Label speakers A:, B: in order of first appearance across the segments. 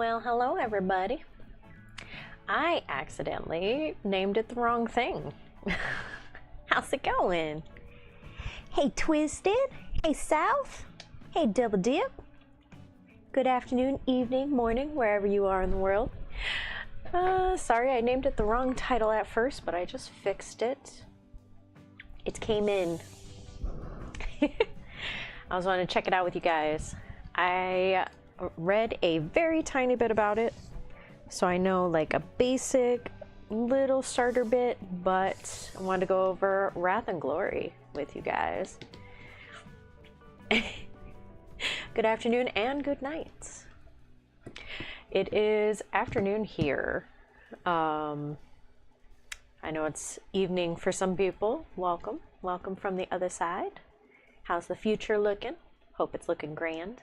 A: Well, hello everybody. I accidentally named it the wrong thing. How's it going? Hey Twisted, hey South, hey Double Dip. Good afternoon, evening, morning, wherever you are in the world. Sorry I named it the wrong title at first, but I just fixed it. It came in. I was wanting to check it out with you guys. I read a very tiny bit about it, so I know like a basic little starter bit, but I wanted to go over Wrath and Glory with you guys. Good afternoon and good night. It is afternoon here. I know it's evening for some people. Welcome. Welcome from the other side. How's the future looking? Hope it's looking grand.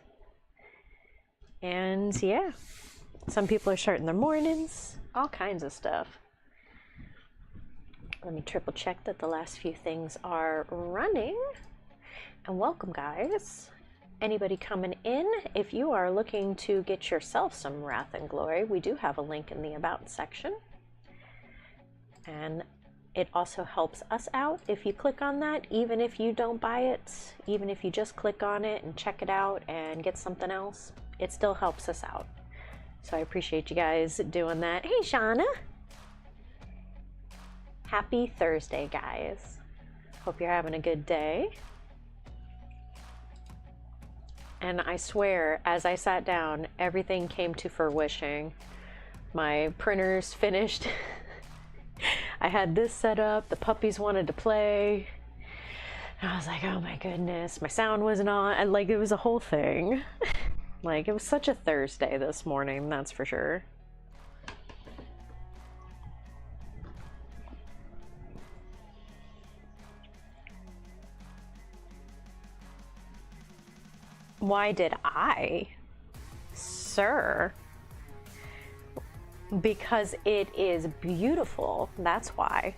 A: And yeah, some people are starting their mornings, all kinds of stuff. Let me triple check that the last few things are running. And welcome, guys. Anybody coming in, if you are looking to get yourself some Wrath and Glory, we do have a link in the About section. And it also helps us out if you click on that, even if you don't buy it, even if you just click on it and check it out and get something else, it still helps us out. So I appreciate you guys doing that. Hey, Shauna. Happy Thursday, guys. Hope you're having a good day. And I swear, as I sat down, everything came to fruition. My printer's finished. I had this set up, the puppies wanted to play. I was like, oh my goodness, my sound wasn't on. Like, it was a whole thing. Like, it was such a Thursday this morning, that's for sure. Why did I? Sir? Because it is beautiful, that's why.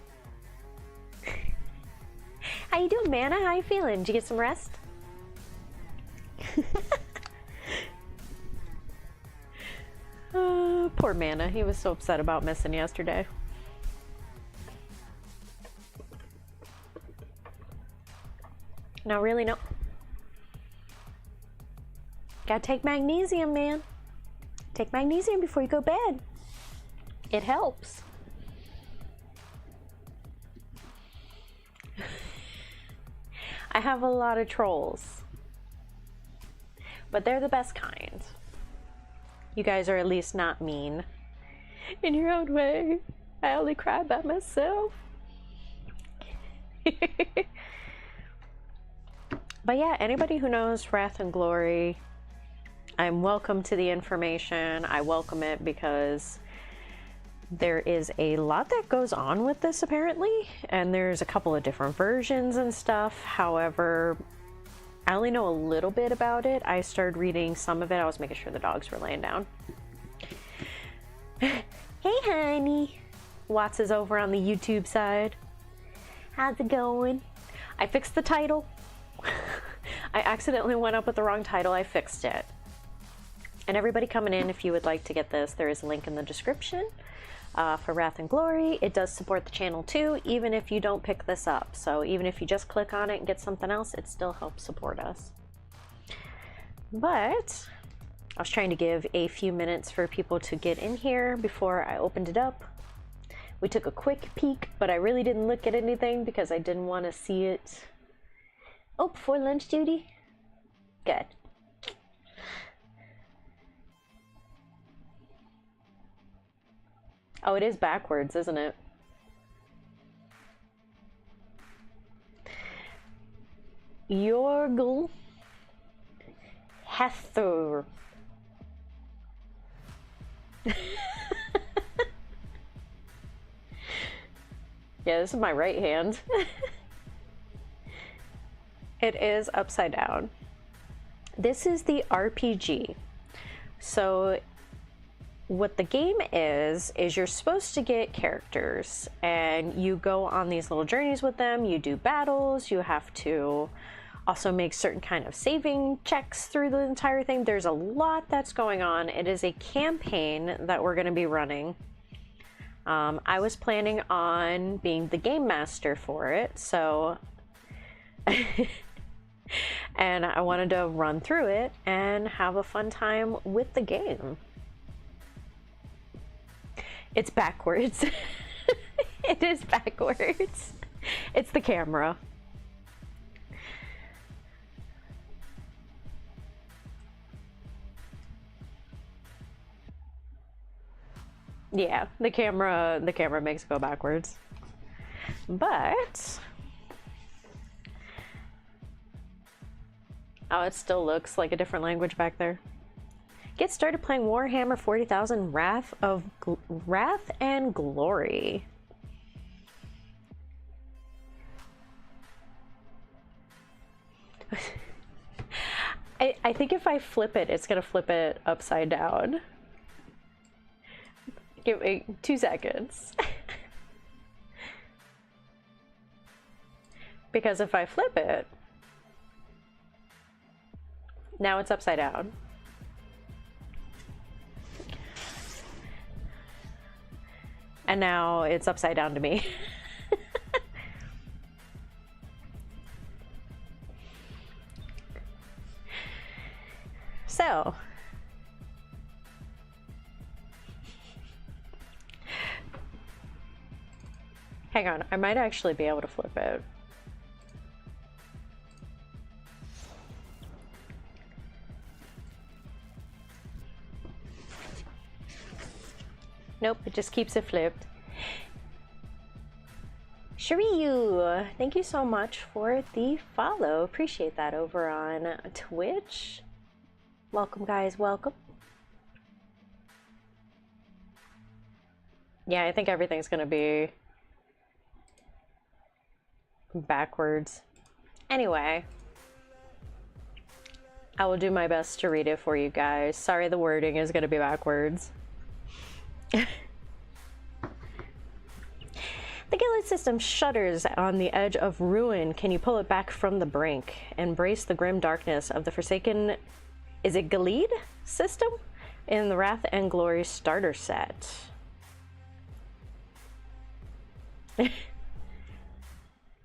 A: How you doing, Manna? How you feeling? Did you get some rest? Poor Manna, he was so upset about missing yesterday. No, really, no. Gotta take magnesium, man. Take magnesium before you go to bed. It helps. I have a lot of trolls, but they're the best kind. You guys are at least not mean. In your own way. I only cry by myself. But yeah, anybody who knows Wrath and Glory, I'm welcome to the information. I welcome it because there is a lot that goes on with this apparently, and there's a couple of different versions and stuff. However, I only know a little bit about it. I started reading some of it. I was making sure the dogs were laying down. Hey honey. Watts is over on the YouTube side. How's it going? I fixed the title. I accidentally went up with the wrong title. I fixed it. And everybody coming in, if you would like to get this, there is a link in the description for Wrath and Glory. It does support the channel too, even if you don't pick this up. So even if you just click on it and get something else, it still helps support us. But I was trying to give a few minutes for people to get in here before I opened it up. We took a quick peek, but I really didn't look at anything because I didn't want to see it. Oh, before lunch duty? Good. Oh, it is backwards, isn't it? Jorgl Hethur. Yeah, this is my right hand. It is upside down. This is the RPG. So what the game is you're supposed to get characters and you go on these little journeys with them, you do battles, you have to also make certain kind of saving checks through the entire thing. There's a lot that's going on. It is a campaign that we're going to be running. I was planning on being the game master for it, so and I wanted to run through it and have a fun time with the game. It's backwards. It is backwards. It's the camera. Yeah, the camera makes it go backwards. But oh, it still looks like a different language back there. Get started playing Warhammer 40,000 Wrath and Glory. I think if I flip it, it's gonna flip it upside down. Give me 2 seconds. Because if I flip it, now it's upside down. And now it's upside down to me. So, hang on, I might actually be able to flip it. Nope, it just keeps it flipped. Shiryu, thank you so much for the follow. Appreciate that over on Twitch. Welcome, guys, welcome. Yeah, I think everything's gonna be backwards. Anyway, I will do my best to read it for you guys. Sorry the wording is gonna be backwards. The Gillet system shudders on the edge of ruin. Can you pull it back from the brink? Embrace the grim darkness of the forsaken, is it Gilead system? In the Wrath and Glory starter set.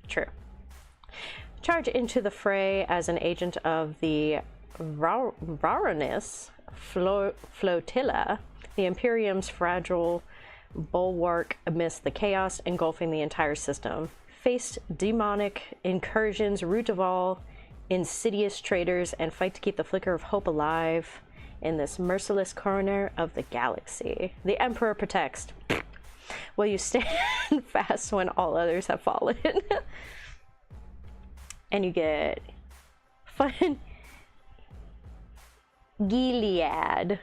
A: True. Charge into the fray as an agent of the Varanus flotilla, the Imperium's fragile bulwark amidst the chaos engulfing the entire system. Face demonic incursions, root of all insidious traitors, and fight to keep the flicker of hope alive in this merciless corner of the galaxy. The Emperor protects. Will you stand fast when all others have fallen? And you get fun Gilead.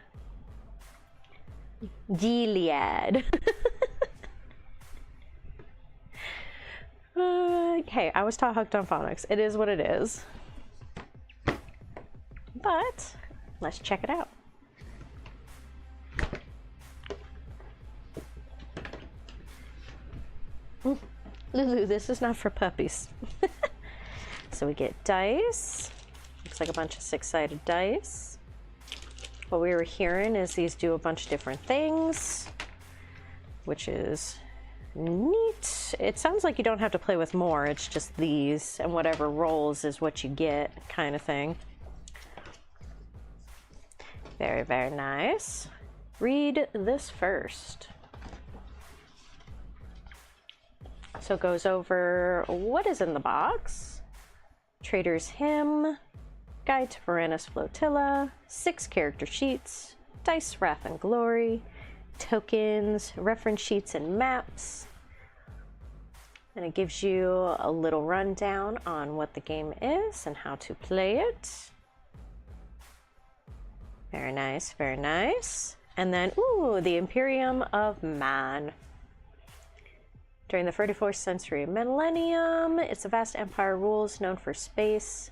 A: Hey, I was taught hooked on phonics. It is what it is. But let's check it out. Lulu, this is not for puppies. So we get dice. Looks like a bunch of 6-sided dice. What we were hearing is these do a bunch of different things, which is neat. It sounds like you don't have to play with more. It's just these, and whatever rolls is what you get, kind of thing. Very, very nice. Read this first. So it goes over what is in the box. Trader's Hymn, Guide to Varanus Flotilla, 6 character sheets, Dice Wrath and Glory, tokens, reference sheets, and maps. And it gives you a little rundown on what the game is and how to play it. Very nice, very nice. And then, ooh, the Imperium of Man. During the 34th century millennium, it's a vast empire rules known for space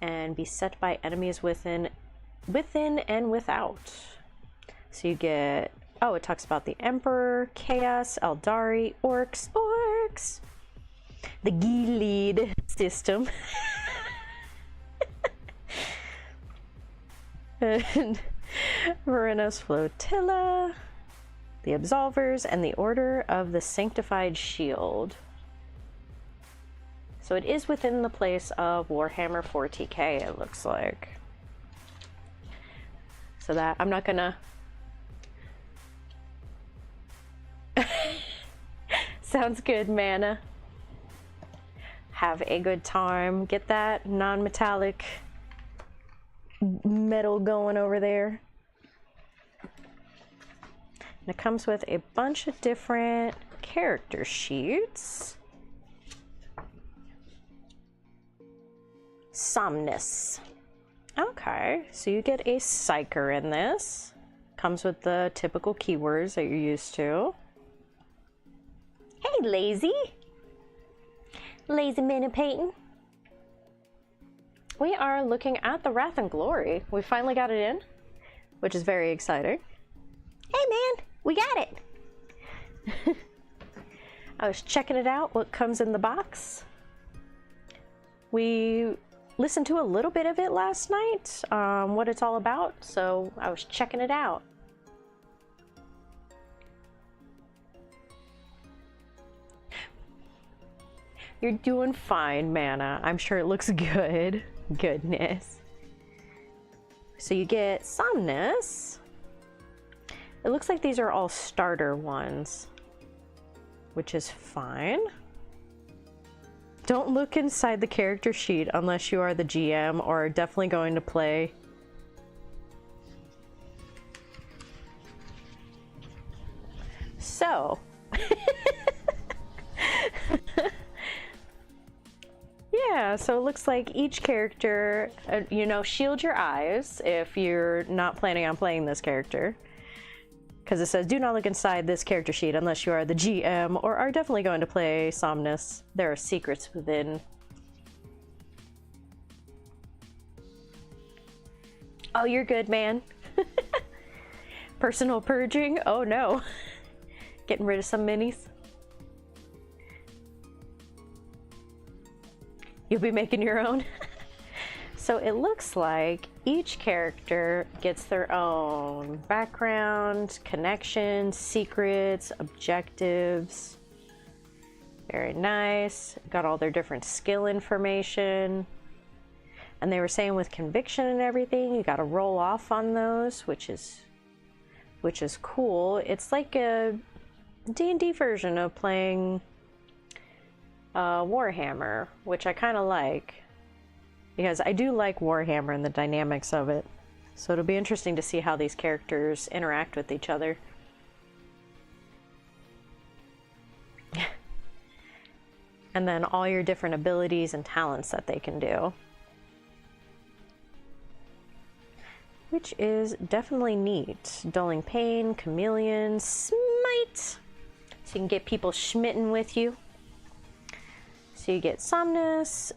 A: and beset by enemies within and without. So you get, oh, it talks about the Emperor, Chaos, Eldari, Orcs, the Gilead system. and Verena's Flotilla, the Absolvers, and the Order of the Sanctified Shield. So it is within the place of Warhammer 40k, it looks like. So that, I'm not gonna... Sounds good, Mana. Have a good time. Get that non-metallic metal going over there. And it comes with a bunch of different character sheets. Somnus. Okay, so you get a psyker in this. Comes with the typical keywords that you're used to. Hey, lazy. Lazy Mana Peyton. We are looking at the wrathandglory. We finally got it in, which is very exciting. Hey man, we got it. I was checking it out, what comes in the box. We listened to a little bit of it last night, what it's all about, so I was checking it out. You're doing fine, Mana. I'm sure it looks good. Goodness. So you get Somnus. It looks like these are all starter ones, which is fine. Don't look inside the character sheet unless you are the GM or are definitely going to play. So. Yeah, so it looks like each character, you know, shield your eyes if you're not planning on playing this character. Because it says, do not look inside this character sheet unless you are the GM or are definitely going to play Somnus. There are secrets within. Oh, you're good, man. Personal purging? Oh no. Getting rid of some minis. You'll be making your own. So it looks like each character gets their own background, connections, secrets, objectives. Very nice. Got all their different skill information. And they were saying with conviction and everything, you got to roll off on those, which is cool. It's like a D&D version of playing Warhammer, which I kind of like, because I do like Warhammer and the dynamics of it. So it'll be interesting to see how these characters interact with each other. And then all your different abilities and talents that they can do, which is definitely neat. Dulling Pain, Chameleon, Smite, so you can get people schmitten with you. So you get Somnus,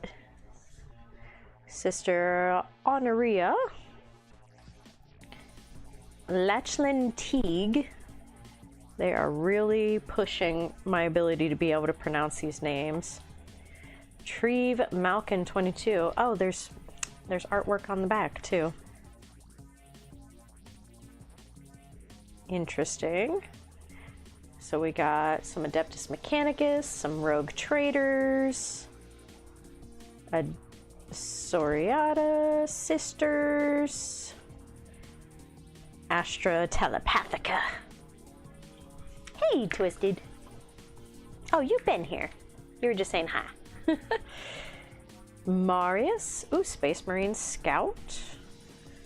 A: Sister Honoria, Lachlan Teague. They are really pushing my ability to be able to pronounce these names. Treve Malkin 22. Oh, there's artwork on the back too. Interesting. So we got some Adeptus Mechanicus, some Rogue Traders, a Soriata Sisters, Astra Telepathica. Hey, Twisted. Oh, you've been here. You were just saying hi. Marius. Ooh, Space Marine Scout.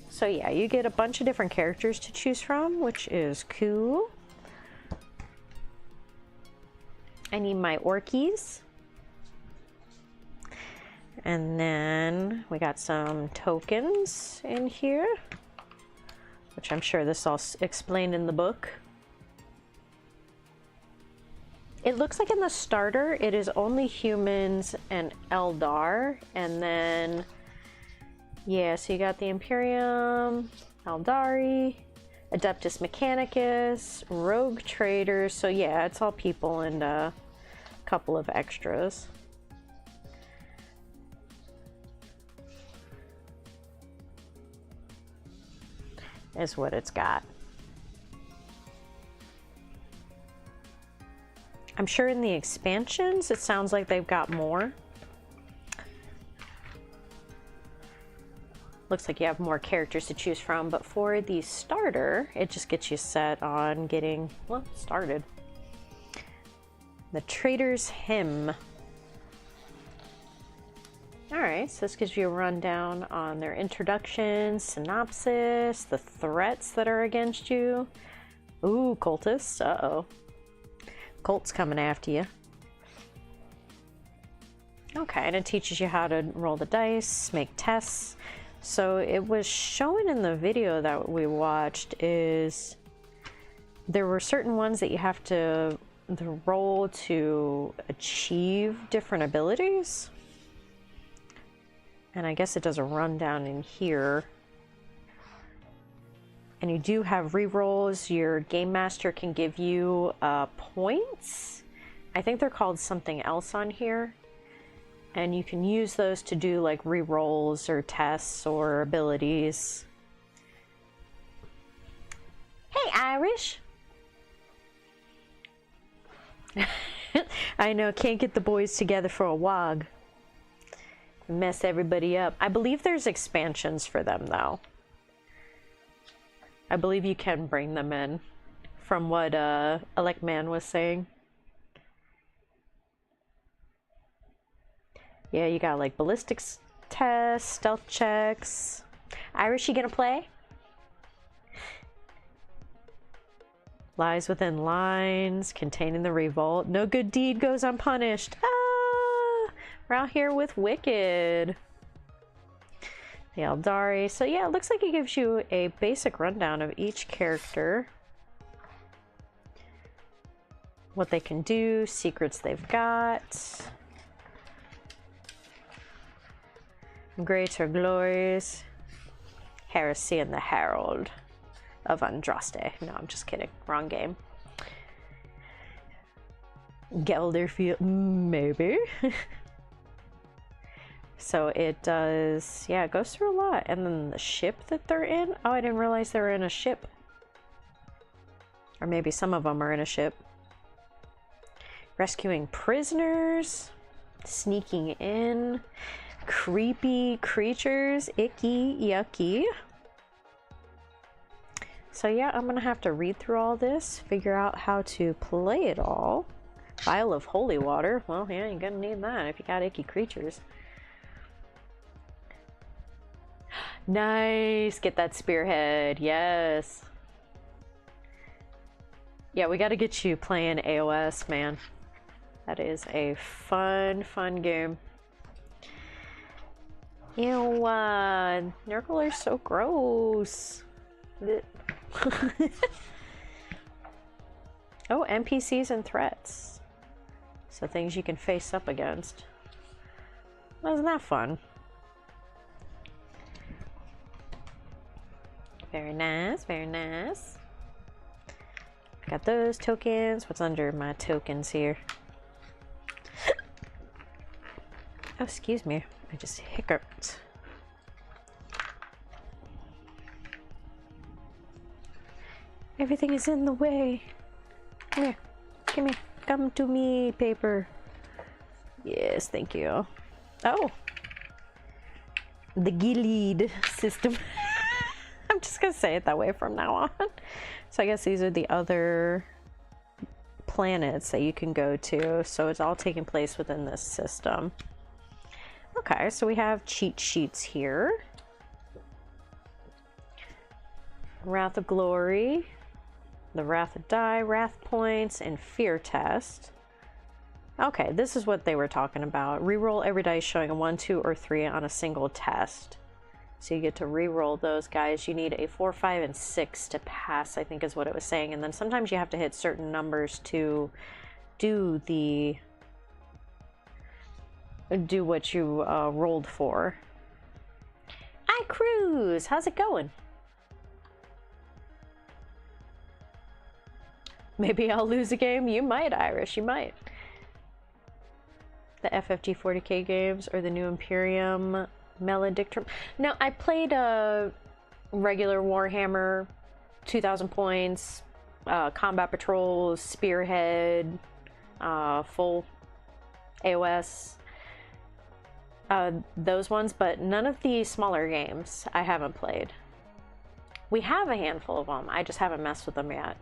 A: So yeah, you get a bunch of different characters to choose from, which is cool. I need my Orkies. And then we got some tokens in here, which I'm sure this is all explained in the book. It looks like in the starter, it is only humans and Eldar. And then, yeah, so you got the Imperium, Eldari, Adeptus Mechanicus, Rogue Traders. So yeah, it's all people and a couple of extras. is what it's got. I'm sure in the expansions, it sounds like they've got more. Looks like you have more characters to choose from, but for the starter, it just gets you set on getting, well, started. The Trader's Hymn. Alright, so this gives you a rundown on their introduction, synopsis, the threats that are against you. Ooh, cultists, uh-oh. Cult's coming after you. Okay, and it teaches you how to roll the dice, make tests. So it was showing in the video that we watched is there were certain ones that you have to roll to achieve different abilities. And I guess it does a rundown in here. And you do have rerolls. Your game master can give you points. I think they're called something else on here. And you can use those to do like rerolls or tests or abilities. Hey, Irish! I know, can't get the boys together for a WOG. Mess everybody up. I believe there's expansions for them though. I believe you can bring them in from what Elect Man was saying. Yeah, you got like ballistics tests, stealth checks. Irish, you gonna play? Lies within lines, containing the revolt. No good deed goes unpunished. Ah! We're out here with Wicked. The Eldari. So yeah, it looks like it gives you a basic rundown of each character. What they can do, secrets they've got. Greater glories. Heresy and the Herald of Andraste. No, I'm just kidding. Wrong game. Gelderfield, maybe. So it does, yeah, it goes through a lot. And then the ship that they're in. Oh, I didn't realize they were in a ship. Or maybe some of them are in a ship. Rescuing prisoners. Sneaking in. Creepy creatures. Icky, yucky. So yeah, I'm gonna have to read through all this, figure out how to play it all. Vial of holy water. Well, yeah, you're gonna need that if you got icky creatures. Nice! Get that spearhead. Yes. Yeah, we gotta get you playing AOS, man. That is a fun, fun game. Ew, Nurgle are so gross. Oh, NPCs and threats. So things you can face up against. Wasn't that fun? Very nice, very nice. Got those tokens. What's under my tokens here? Oh, excuse me. I just hiccuped. Everything is in the way. Come here. Come here. Come to me, paper. Yes, thank you. Oh. The Gilead system. I'm just gonna say it that way from now on. So I guess these are the other planets that you can go to. So it's all taking place within this system. Okay, so we have cheat sheets here. Wrath of Glory, the Wrath of Die, Wrath Points, and Fear Test. Okay, this is what they were talking about. Reroll every dice showing a 1, 2, or 3 on a single test. So you get to reroll those guys. You need a 4, 5, and 6 to pass, I think is what it was saying. And then sometimes you have to hit certain numbers to do what you rolled for. Hi, Cruz. How's it going? Maybe I'll lose a game. You might, Irish. You might. The FFG 40k games or the new Imperium Maledictum. No, I played regular Warhammer, 2,000 points, combat patrols, spearhead, full AOS, those ones, but none of the smaller games I haven't played. We have a handful of them, I just haven't messed with them yet.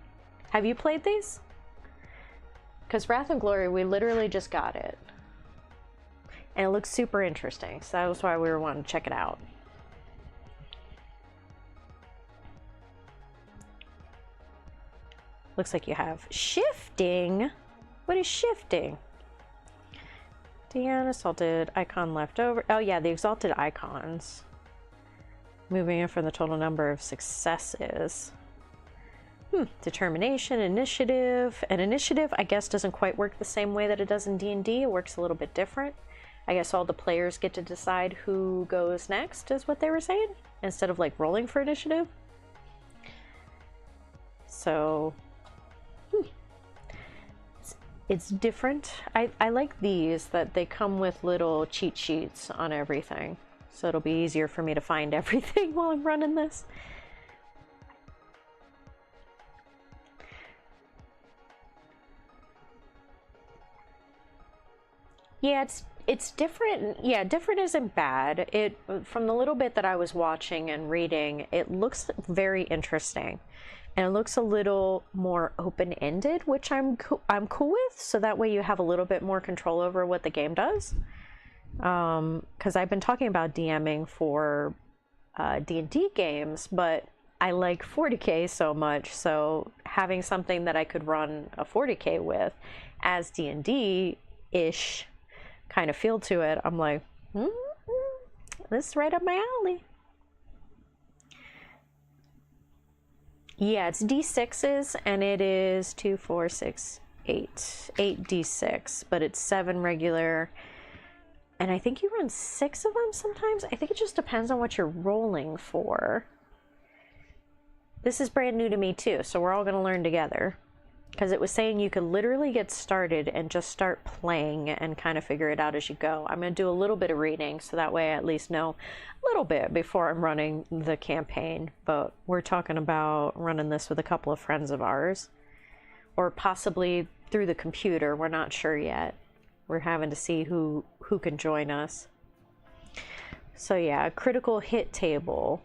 A: Have you played these? Because Wrath and Glory, we literally just got it. And it looks super interesting, so that was why we were wanting to check it out. Looks like you have shifting. What is shifting? Deanna, assaulted icon left over. Oh yeah, the exalted icons. Moving in from the total number of successes. Determination, initiative. And initiative, I guess, doesn't quite work the same way that it does in D&D. It works a little bit different. I guess all the players get to decide who goes next, is what they were saying, instead of like rolling for initiative. So, it's different. I like these, that they come with little cheat sheets on everything. So it'll be easier for me to find everything while I'm running this. Yeah, it's different. Yeah, different isn't bad. It, from the little bit that I was watching and reading, it looks very interesting. And it looks a little more open-ended, which I'm cool with, so that way you have a little bit more control over what the game does. Because I've been talking about DMing for D&D games, but I like 40k so much, so having something that I could run a 40k with as D&D-ish kind of feel to it, I'm like, this is right up my alley. Yeah, it's D6s, and it is 2, 4, 6, 8. 8 D6, but it's 7 regular. And I think you run 6 of them sometimes. I think it just depends on what you're rolling for. This is brand new to me too, so we're all going to learn together. Because it was saying you could literally get started and just start playing and kind of figure it out as you go. I'm going to do a little bit of reading, so that way I at least know a little bit before I'm running the campaign. But we're talking about running this with a couple of friends of ours. Or possibly through the computer, we're not sure yet. We're having to see who can join us. So yeah, critical hit table.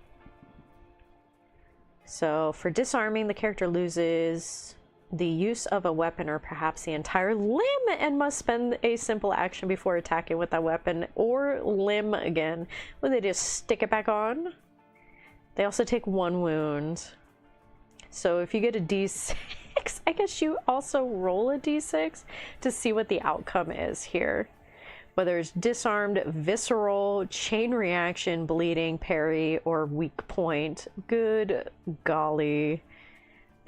A: So for disarming, the character loses the use of a weapon or perhaps the entire limb and must spend a simple action before attacking with that weapon or limb again. When they just stick it back on. They also take 1 wound. So if you get a D6, I guess you also roll a D6 to see what the outcome is here. Whether it's disarmed, visceral, chain reaction, bleeding, parry, or weak point. Good golly.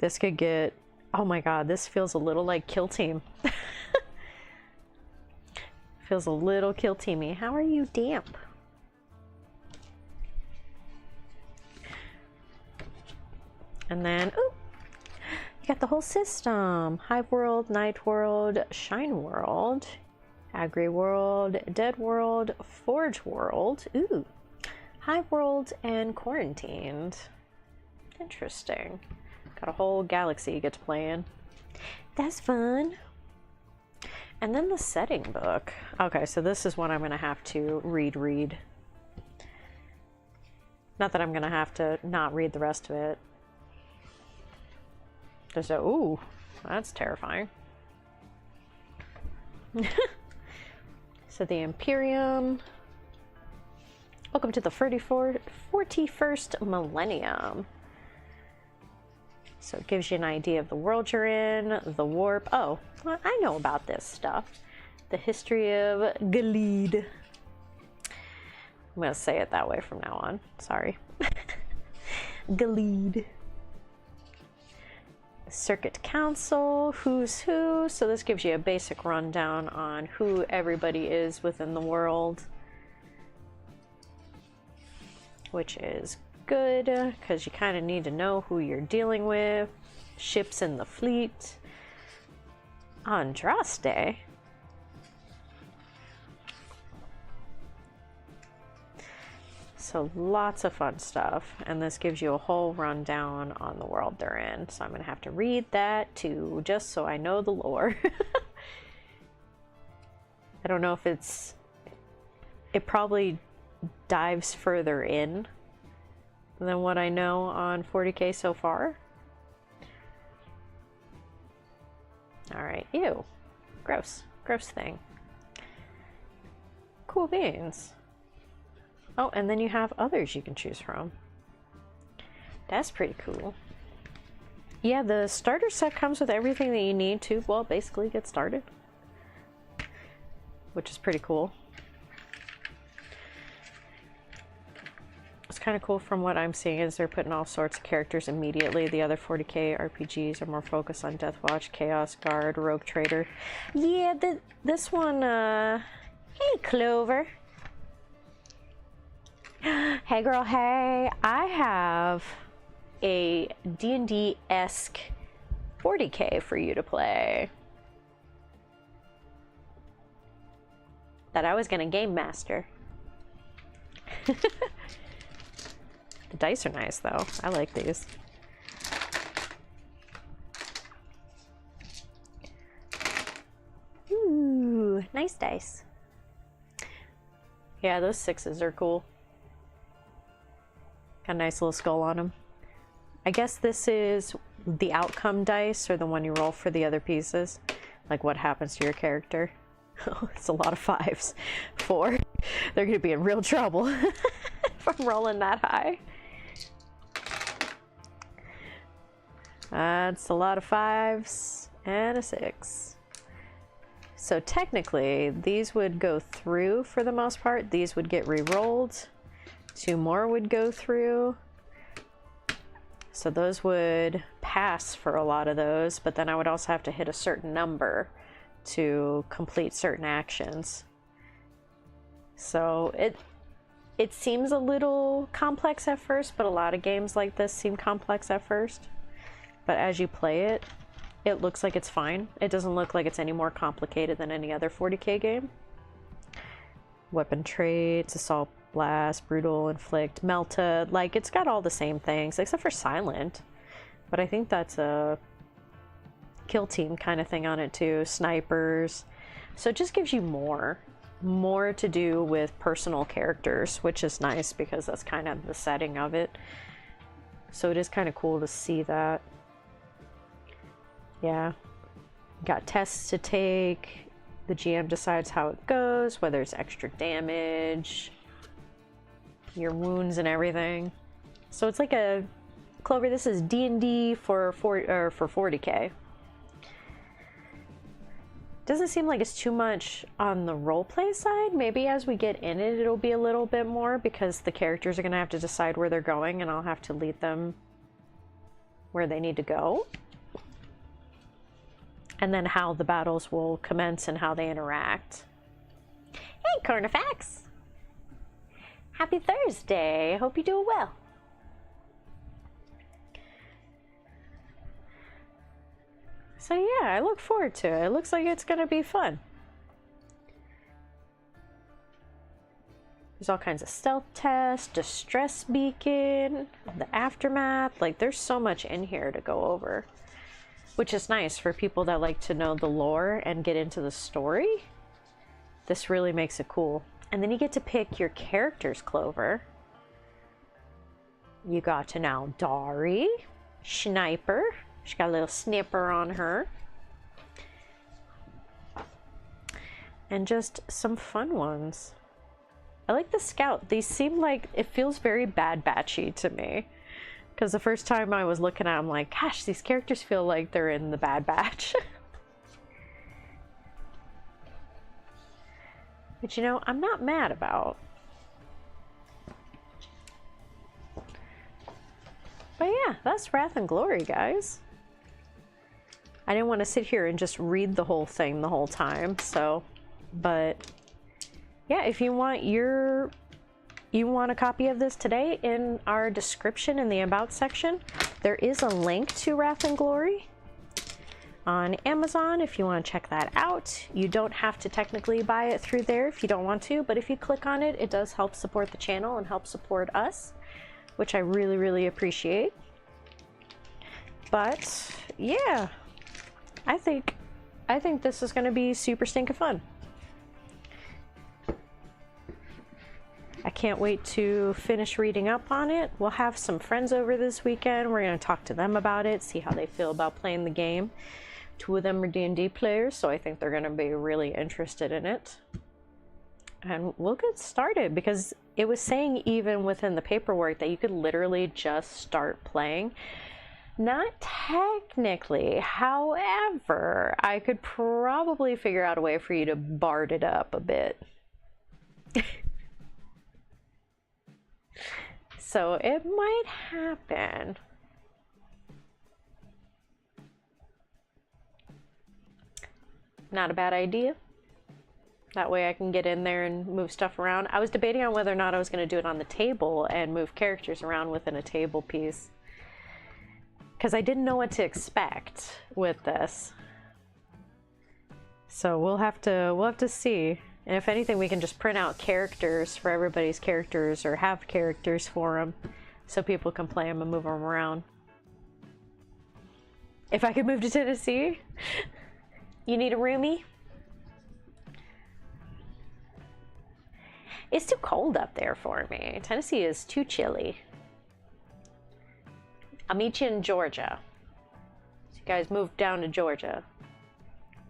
A: This could get... Oh my god, this feels a little like Kill Team. Feels a little Kill Teamy. How are you damp? And then, ooh, you got the whole system. Hive World, Night World, Shine World, Agri World, Dead World, Forge World, ooh, Hive World, and Quarantined. Interesting. Got a whole galaxy you get to play in. That's fun. And then the setting book. Okay, so this is one I'm gonna have to read. Not that I'm gonna have to not read the rest of it. There's a, ooh, that's terrifying. So the Imperium. Welcome to the 41st millennium. So it gives you an idea of the world you're in, the warp. Oh, well, I know about this stuff. The history of Gilead. I'm going to say it that way from now on. Sorry. Gilead. Circuit Council, who's who. So this gives you a basic rundown on who everybody is within the world. Which is good, because you kind of need to know who you're dealing with. Ships in the fleet. Andraste. So lots of fun stuff, and this gives you a whole rundown on the world they're in. So I'm gonna have to read that too, just so I know the lore. I don't know if it probably dives further in than what I know on 40K so far. Alright, ew. Gross. Gross thing. Cool beans. Oh, and then you have others you can choose from. That's pretty cool. Yeah, the starter set comes with everything that you need to, well, basically get started. Which is pretty cool. It's kind of cool from what I'm seeing is they're putting all sorts of characters immediately. The other 40K RPGs are more focused on Deathwatch, Chaos Guard, Rogue Trader. Yeah, this one, hey Clover. Hey girl, hey. I have a D&D-esque 40K for you to play. That I was gonna game master. The dice are nice though. I like these. Ooh, nice dice. Yeah, those 6s are cool. Got a nice little skull on them. I guess this is the outcome dice, or the one you roll for the other pieces. Like what happens to your character. Oh, it's a lot of 5s. 4. They're gonna be in real trouble if I'm rolling that high. That's a lot of 5s and a 6. So technically, these would go through for the most part. These would get re-rolled. 2 more would go through. So those would pass for a lot of those, but then I would also have to hit a certain number to complete certain actions. So it seems a little complex at first, but a lot of games like this seem complex at first. But as you play it, it looks like it's fine. It doesn't look like it's any more complicated than any other 40K game. Weapon traits, assault blast, brutal, inflict, melted, like it's got all the same things except for silent. But I think that's a kill team kind of thing on it too, snipers. So it just gives you more to do with personal characters, which is nice because that's kind of the setting of it. So it is kind of cool to see that. Yeah, got tests to take. The GM decides how it goes, whether it's extra damage, your wounds and everything. So it's like a Clover, this is D&D for 40K. Doesn't seem like it's too much on the roleplay side. Maybe as we get in it, it'll be a little bit more because the characters are gonna have to decide where they're going and I'll have to lead them where they need to go. And then how the battles will commence and how they interact. Hey, Carnifax! Happy Thursday! Hope you're doing well. So yeah, I look forward to it. It looks like it's gonna be fun. There's all kinds of stealth tests, distress beacon, the aftermath. Like there's so much in here to go over. Which is nice for people that like to know the lore and get into the story. This really makes it cool. And then you get to pick your characters, Clover. You got to now Dari, Sniper. She got a little snipper on her. And just some fun ones. I like the Scout. These seem like, it feels very Bad Batchy to me. Because the first time I was looking at them, I'm like, gosh, these characters feel like they're in the Bad Batch. But you know, I'm not mad about. But yeah, that's Wrath and Glory, guys. I didn't want to sit here and just read the whole thing the whole time, so. But yeah, if you want a copy of this today, in our description in the About section, there is a link to Wrath and Glory. on Amazon if you want to check that out. You don't have to technically buy it through there if you don't want to, but if you click on it, it does help support the channel and help support us, which I really, really appreciate. But yeah, I think this is going to be super stinking fun. I can't wait to finish reading up on it. We'll have some friends over this weekend. We're going to talk to them about it, see how they feel about playing the game. 2 of them are D&D players, so I think they're going to be really interested in it. And we'll get started, because it was saying even within the paperwork that you could literally just start playing. Not technically, however, I could probably figure out a way for you to bard it up a bit. So it might happen. Not a bad idea. That way I can get in there and move stuff around. I was debating on whether or not I was going to do it on the table and move characters around within a table piece, because I didn't know what to expect with this. So we'll have to see. And if anything, we can just print out characters for everybody's characters, or have characters for them, so people can play them and move them around. If I could move to Tennessee? You need a roomie? It's too cold up there for me. Tennessee is too chilly. I'll meet you in Georgia. So you guys move down to Georgia,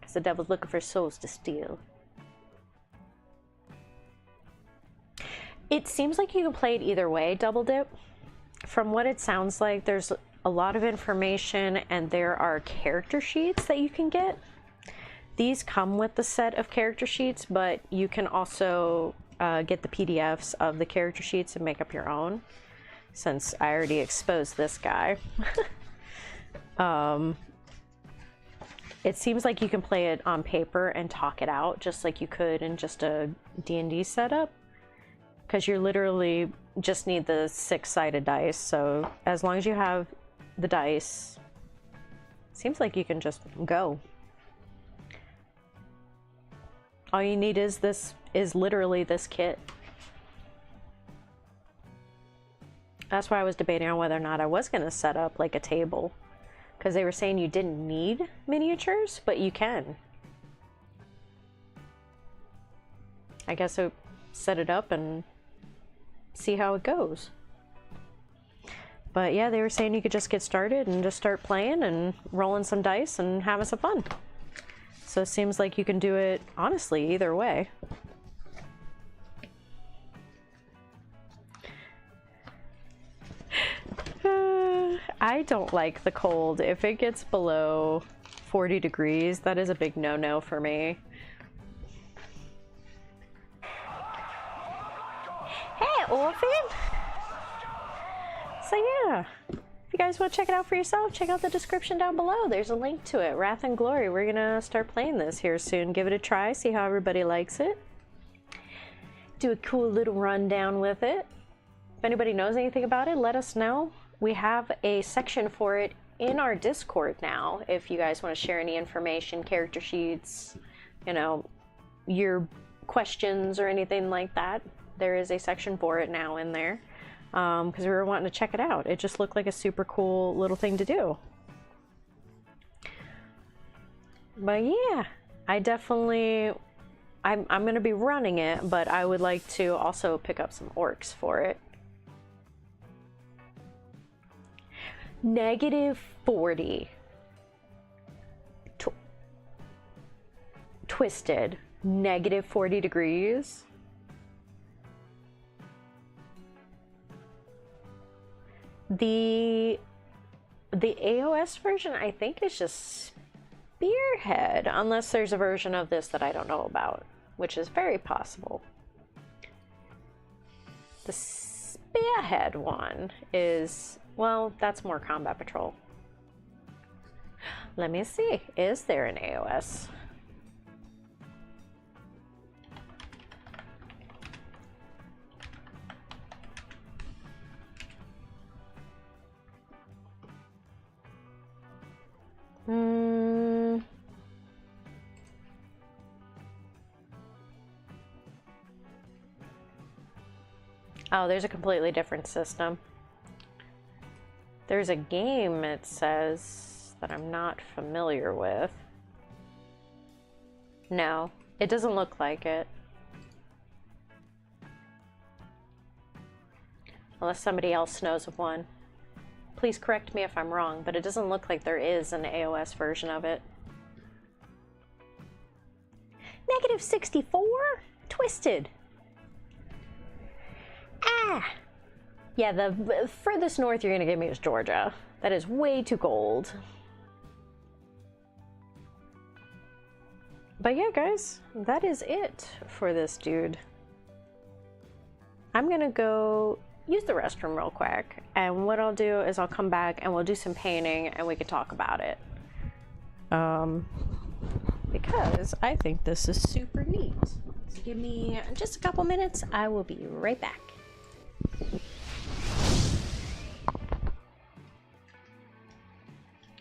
A: because the devil's looking for souls to steal. It seems like you can play it either way, Double Dip. From what it sounds like, there's a lot of information, and there are character sheets that you can get. These come with the set of character sheets, but you can also get the PDFs of the character sheets and make up your own, since I already exposed this guy. It seems like you can play it on paper and talk it out, just like you could in just a D&D setup. Because you literally just need the 6-sided dice, so as long as you have the dice, seems like you can just go. All you need is literally this kit. That's why I was debating on whether or not I was going to set up like a table, because they were saying you didn't need miniatures, but you can. I guess I set it up and see how it goes. But yeah, they were saying you could just get started and just start playing and rolling some dice and having some fun. So it seems like you can do it, honestly, either way. I don't like the cold. If it gets below 40 degrees, that is a big no-no for me. Hey, Orphan! So yeah, if you guys want to check it out for yourself, check out the description down below. There's a link to it. Wrath and Glory. We're gonna start playing this here soon. Give it a try, see how everybody likes it. Do a cool little rundown with it. If anybody knows anything about it, let us know. We have a section for it in our Discord now. If you guys want to share any information, character sheets, you know, your questions or anything like that, there is a section for it now in there. Because we were wanting to check it out. It just looked like a super cool little thing to do. But yeah, I'm going to be running it, but I would like to also pick up some orcs for it. -40. Twisted. -40 degrees. The AOS version, I think, is just Spearhead, unless there's a version of this that I don't know about, which is very possible. The Spearhead one is, well, that's more Combat Patrol. Let me see, is there an AOS? Oh, there's a completely different system. There's a game, it says, that I'm not familiar with. No, it doesn't look like it. Unless somebody else knows of one. Please correct me if I'm wrong, but it doesn't look like there is an AOS version of it. -64? Twisted. Ah! Yeah, the furthest north you're gonna give me is Georgia. That is way too cold. But yeah, guys, that is it for this dude. I'm gonna go use the restroom real quick, and what I'll do is I'll come back and we'll do some painting and we can talk about it. Because I think this is super neat. So give me just a couple minutes, I will be right back.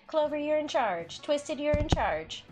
A: Clover, you're in charge. Twisted, you're in charge.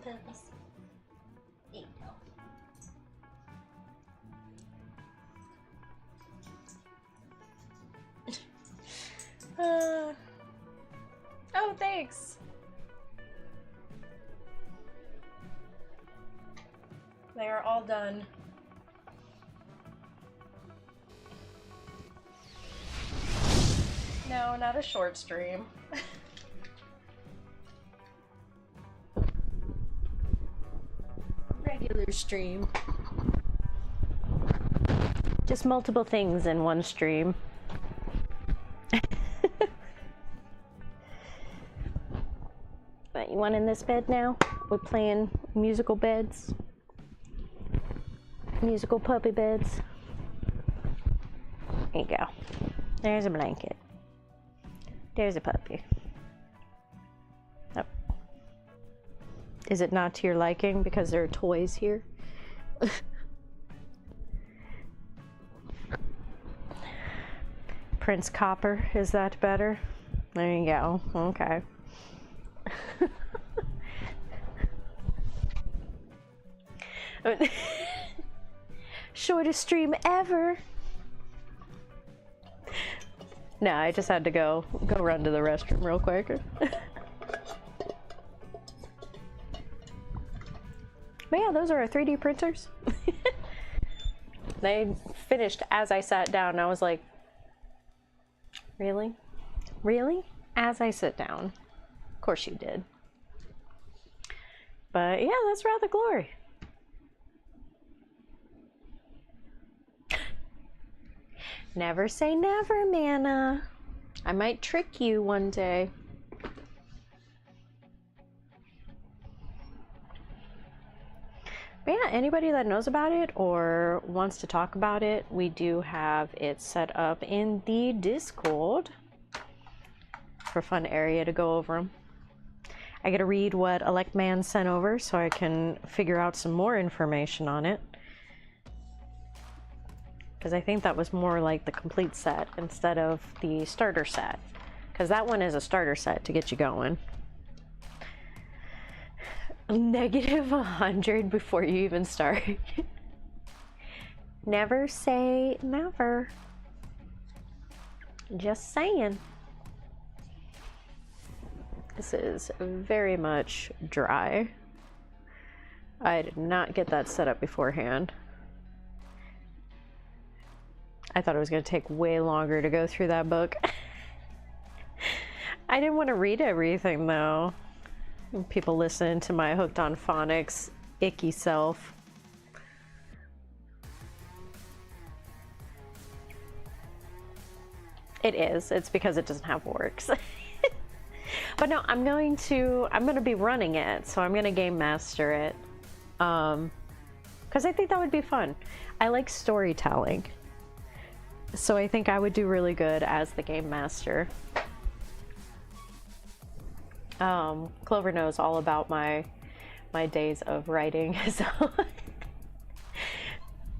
A: Puppies. There you go. Oh, thanks. They are all done. No, not a short stream. Regular stream. Just multiple things in one stream. But you want in this bed now? We're playing musical beds. Musical puppy beds. There you go. There's a blanket. There's a puppy. Oh. Is it not to your liking because there are toys here? Prince Copper, is that better? There you go. Okay. Shortest stream ever. No, I just had to go run to the restroom real quick. But yeah, those are our 3D printers. They finished as I sat down. I was like, really? Really? As I sit down. Of course you did. But yeah, that's Wrath of Glory. Never say never, Mana. I might trick you one day. But yeah, anybody that knows about it or wants to talk about it, we do have it set up in the Discord for a fun area to go over them. I gotta read what Elect Man sent over so I can figure out some more information on it. because I think that was more like the complete set instead of the starter set, because that one is a starter set to get you going. -100 before you even start. Never say never. Just saying. This is very much dry. I did not get that set up beforehand. I thought it was going to take way longer to go through that book. I didn't want to read everything though. People listen to my hooked on phonics icky self. It is. It's because it doesn't have works. But no, I'm going to be running it, so I'm going to game master it. Because I think that would be fun. I like storytelling. So I think I would do really good as the game master. Clover knows all about my days of writing, so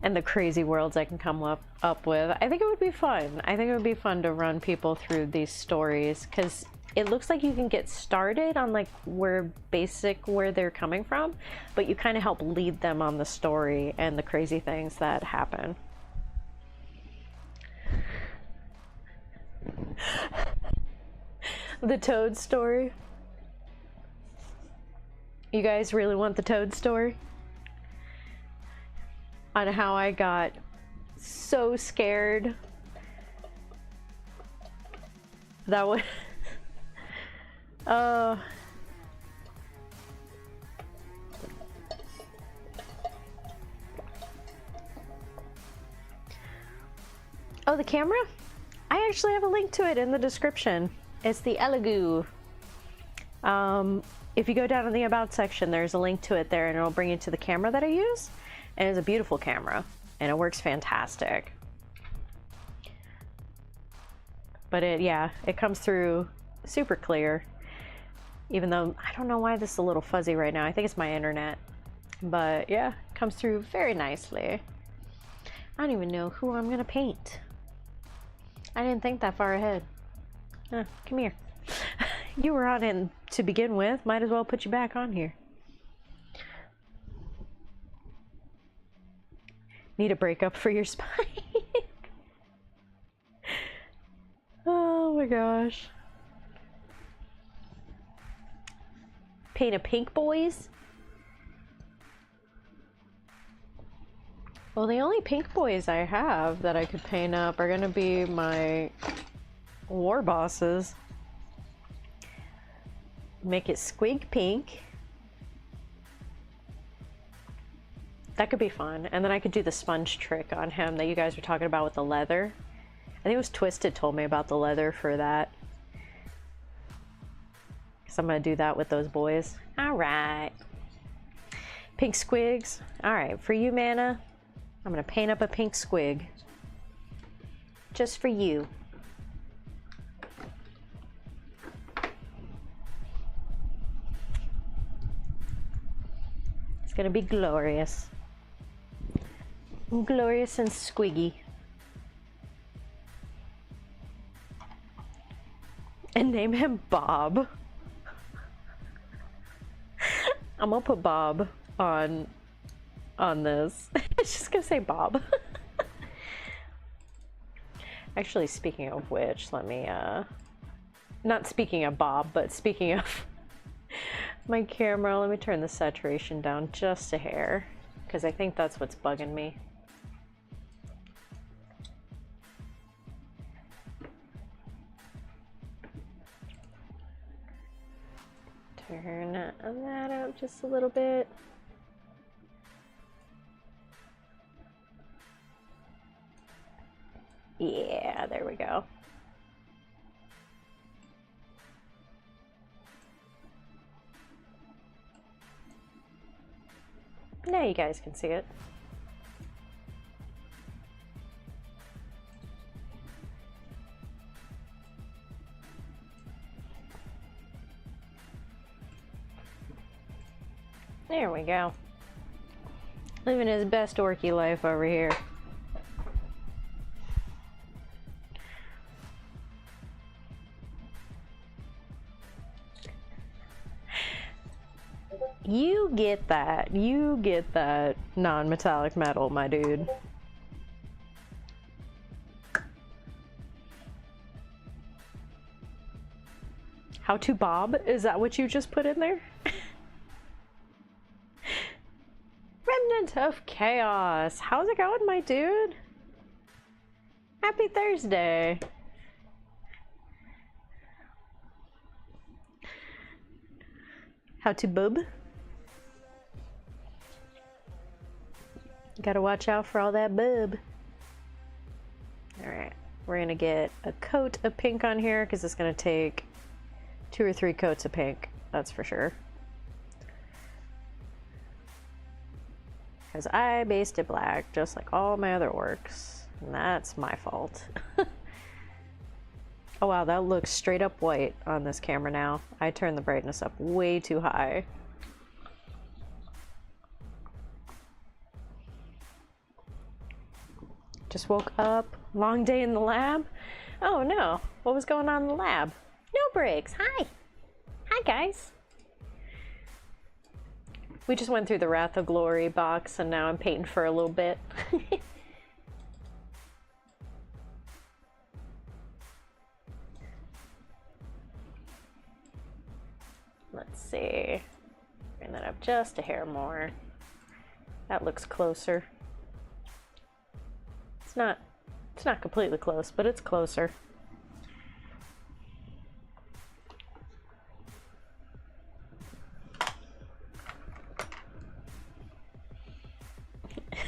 A: and the crazy worlds I can come up with. I think it would be fun. I think it would be fun to run people through these stories, because it looks like you can get started on like where they're coming from, but you kind of help lead them on the story and the crazy things that happen. The Toad story. You guys really want the Toad story? On how I got so scared. That was... Oh, the camera? I actually have a link to it in the description. It's the Elegoo. If you go down in the About section, there's a link to it there, and it'll bring you to the camera that I use. And it's a beautiful camera, and it works fantastic. But it comes through super clear. Even though, I don't know why this is a little fuzzy right now. I think it's my internet. But yeah, it comes through very nicely. I don't even know who I'm gonna paint. I didn't think that far ahead. Come here. You were on it to begin with. Might as well put you back on here. Need a breakup for your spine. Oh my gosh. Paint a pink, boys? Well, the only pink boys I have that I could paint up are gonna be my war bosses. Make it squig pink. That could be fun. And then I could do the sponge trick on him that you guys were talking about with the leather. I think it was Twisted told me about the leather for that. So I'm gonna do that with those boys. All right. Pink squigs. All right, for you, Mana, I'm gonna paint up a pink squig. Just for you. It's gonna be glorious. Glorious and squiggy. And name him Bob. I'm gonna put Bob on this. It's just gonna say Bob. Actually, speaking of which, let me not speaking of Bob, but speaking of my camera, let me turn the saturation down just a hair, because I think that's what's bugging me. Turn that up just a little bit. Yeah, there we go. Now you guys can see it. There we go. Living his best orky life over here. You get that. You get that non-metallic metal, my dude. How to bob? Is that what you just put in there? Remnant of Chaos. How's it going, my dude? Happy Thursday. How to boob? Gotta watch out for all that boob. Alright, we're gonna get a coat of pink on here because it's gonna take 2 or 3 coats of pink, that's for sure. Because I based it black just like all my other works, and that's my fault. Oh wow, that looks straight up white on this camera now. I turned the brightness up way too high. Just woke up, long day in the lab. Oh no, what was going on in the lab? No breaks, hi. Hi guys. We just went through the Wrath of Glory box and now I'm painting for a little bit. Let's see. Bring that up just a hair more. That looks closer. It's not completely close, but it's closer.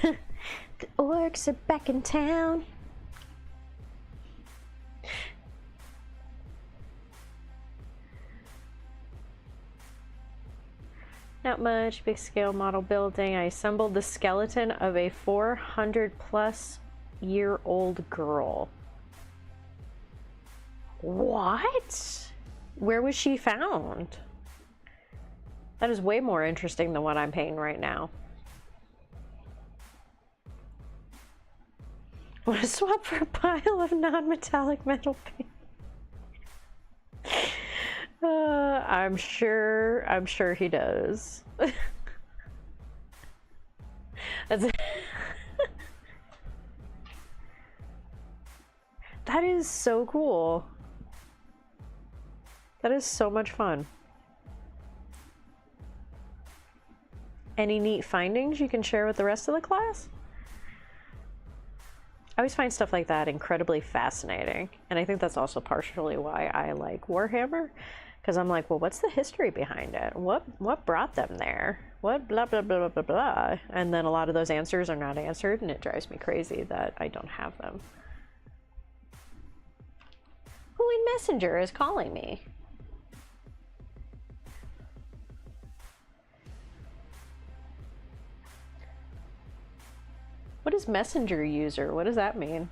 A: The orcs are back in town. Not much, big scale model building. I assembled the skeleton of a 400-plus-year-old girl. What? Where was she found? That is way more interesting than what I'm painting right now. Want to swap for a pile of non-metallic metal paint? I'm sure he does. That's That is so cool. That is so much fun. Any neat findings you can share with the rest of the class? I always find stuff like that incredibly fascinating, and I think that's also partially why I like Warhammer, because I'm like, well, what's the history behind it? What brought them there? What blah blah blah blah blah blah? And then a lot of those answers are not answered, and it drives me crazy that I don't have them. Who in Messenger is calling me? What is Messenger user? What does that mean?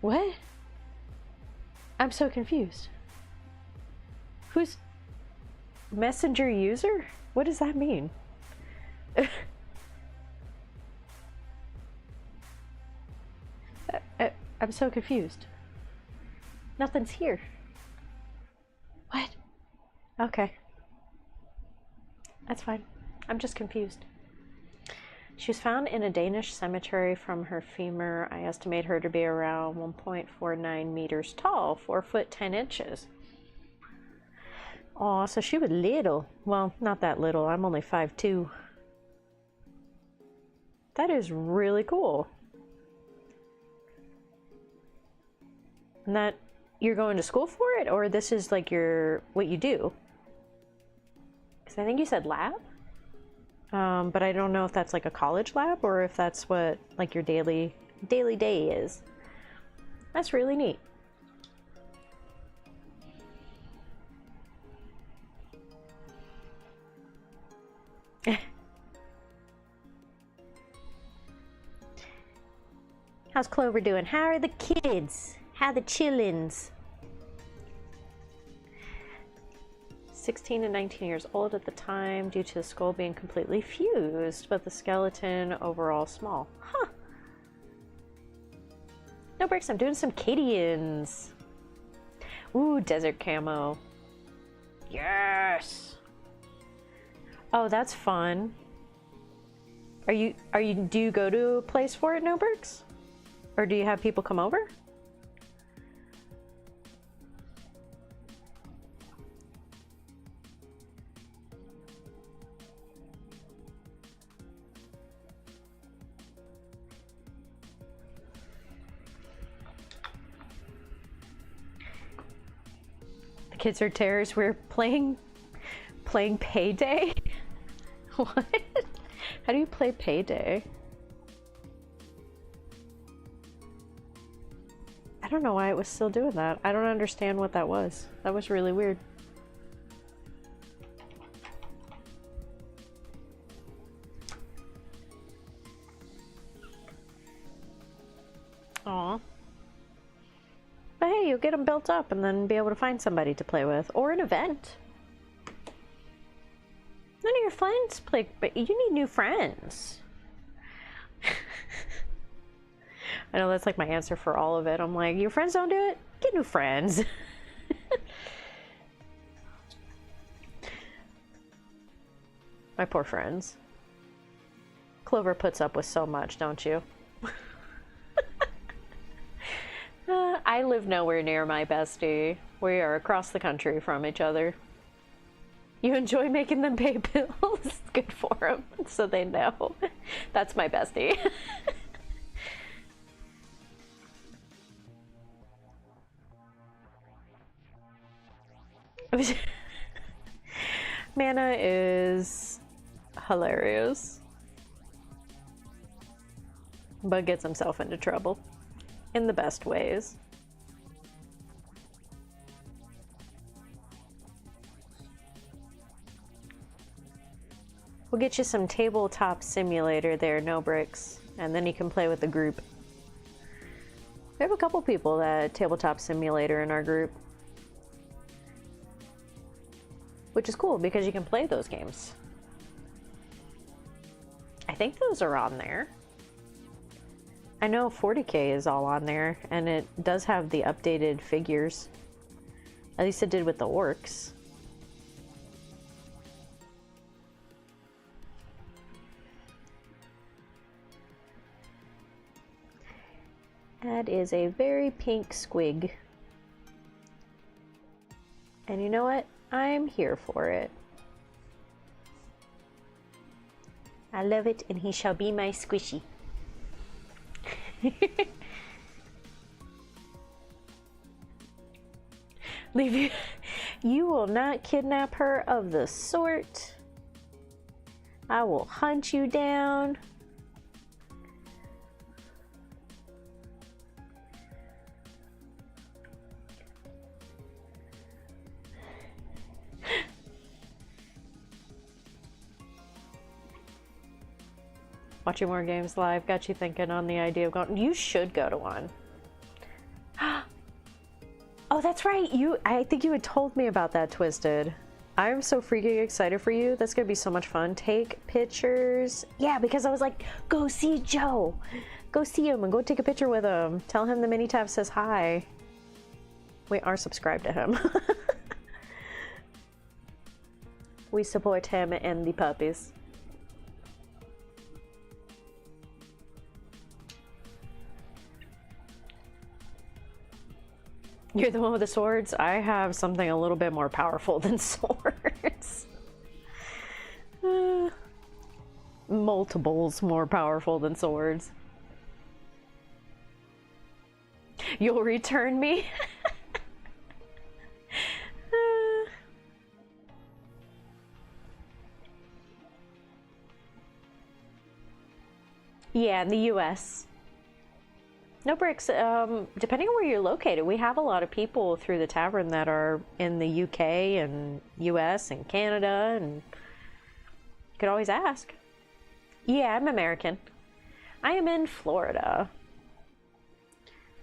A: What? I'm so confused. Who's Messenger user? What does that mean? I'm so confused. Nothing's here. What? Okay. That's fine. I'm just confused. She was found in a Danish cemetery. From her femur, I estimate her to be around 1.49 meters tall, 4 foot 10 inches. Aw, so she was little. Well, not that little. I'm only 5'2". That is really cool. And that you're going to school for it, or this is like what you do? Because I think you said lab, but I don't know if that's like a college lab or if that's what like your daily day is. That's really neat. How's Clover doing? How are the kids? How the chillins? 16 and 19 years old at the time, due to the skull being completely fused, but the skeleton overall small. Huh. No breaks, I'm doing some Cadians. Ooh, desert camo. Yes. Oh, that's fun. Do you go to a place for it, No Bricks? Or do you have people come over? The kids are terrors. We're playing Payday? What? How do you play Payday? I don't know why it was still doing that. I don't understand what that was. That was really weird. Aw. But hey, you'll get them built up and then be able to find somebody to play with. Or an event. None of your friends play, but you need new friends. I know that's like my answer for all of it. I'm like, your friends don't do it? Get new friends. My poor friends. Clover puts up with so much, don't you? I live nowhere near my bestie. We are across the country from each other. You enjoy making them pay bills? Good for them, so they know. That's my bestie. Mana is hilarious, but gets himself into trouble in the best ways. We'll get you some tabletop simulator there, No Bricks, and then you can play with the group. We have a couple people that tabletop simulator in our group, which is cool because you can play those games. I think those are on there. I know 40K is all on there, and it does have the updated figures. At least it did with the orcs. That is a very pink squig. And you know what? I'm here for it. I love it, and he shall be my squishy. Leave you. You will not kidnap her of the sort. I will hunt you down. Watching more games live got you thinking on the idea of going. You should go to one. Oh, that's right. I think you had told me about that, Twisted. I'm so freaking excited for you. That's gonna be so much fun. Take pictures. Yeah, because I was like, go see Joe. Go see him and go take a picture with him. Tell him the Mini-Tab says hi. We are subscribed to him. We support him and the puppies. You're the one with the swords? I have something a little bit more powerful than swords. Multiples more powerful than swords. You'll return me? Yeah, in the US. No Bricks, depending on where you're located, we have a lot of people through the tavern that are in the UK and US and Canada, and you could always ask. Yeah, I'm American. I am in Florida.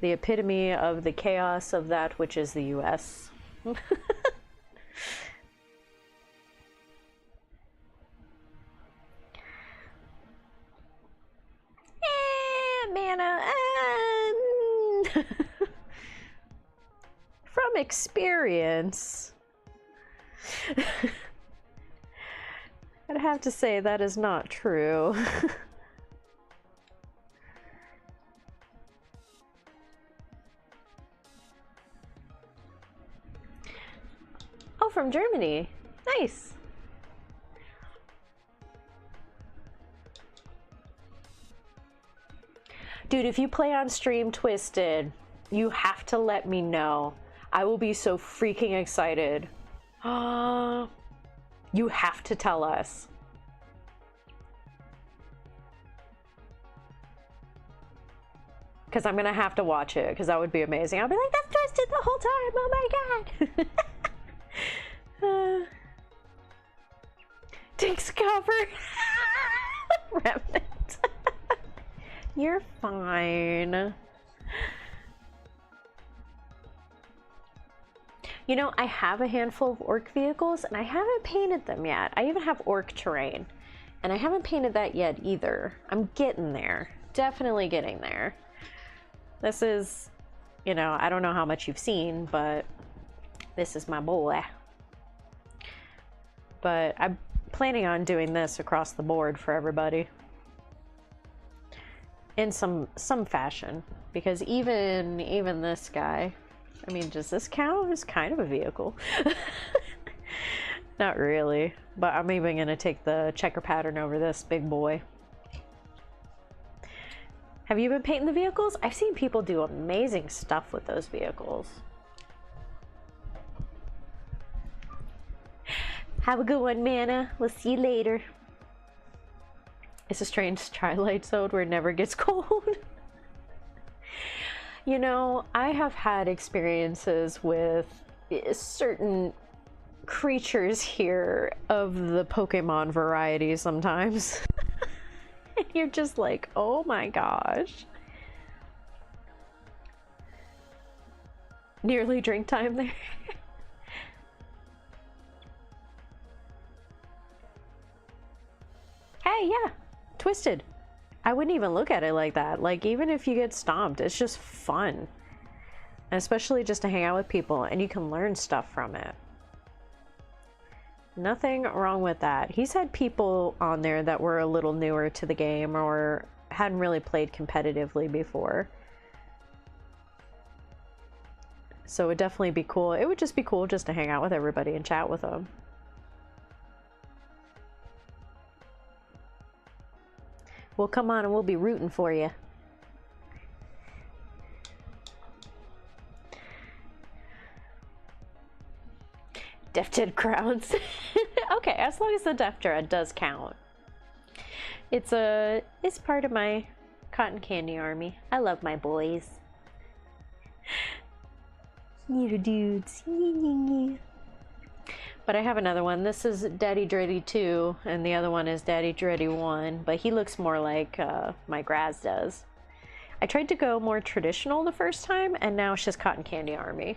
A: The epitome of the chaos of that which is the US. Mana. From experience. I'd have to say that is not true. Oh, from Germany. Nice. Dude, if you play on stream Twisted, you have to let me know. I will be so freaking excited. You have to tell us. Because I'm gonna have to watch it, because that would be amazing. I'll be like, that's Twisted the whole time, oh my god. Dink's covered. Remnant. You're fine. You know, I have a handful of orc vehicles and I haven't painted them yet. I even have orc terrain and I haven't painted that yet either. I'm getting there. Definitely getting there. This is, you know, I don't know how much you've seen, but this is my boy. But I'm planning on doing this across the board for everybody. In some fashion. Because even this guy, I mean, does this count as kind of a vehicle? Not really, but I'm even gonna take the checker pattern over this big boy. Have you been painting the vehicles? I've seen people do amazing stuff with those vehicles. Have a good one, Mana. We'll see you later. It's a strange twilight zone where it never gets cold. You know, I have had experiences with certain creatures here of the Pokemon variety sometimes. And you're just like, oh my gosh. Nearly drink time there. Hey, yeah, Twisted. I wouldn't even look at it like that. Like, even if you get stomped, it's just fun. And especially just to hang out with people and you can learn stuff from it. Nothing wrong with that. He's had people on there that were a little newer to the game or hadn't really played competitively before. So it would definitely be cool. It would just be cool just to hang out with everybody and chat with them. Well, come on and we'll be rooting for you. Death Dread crowns. Okay, as long as the Death Dread does count. It's part of my cotton candy army. I love my boys. You dudes. But I have another one. This is Daddy Dreddy 2, and the other one is Daddy Dreddy 1, but he looks more like my Graz does. I tried to go more traditional the first time, and now it's just Cotton Candy Army.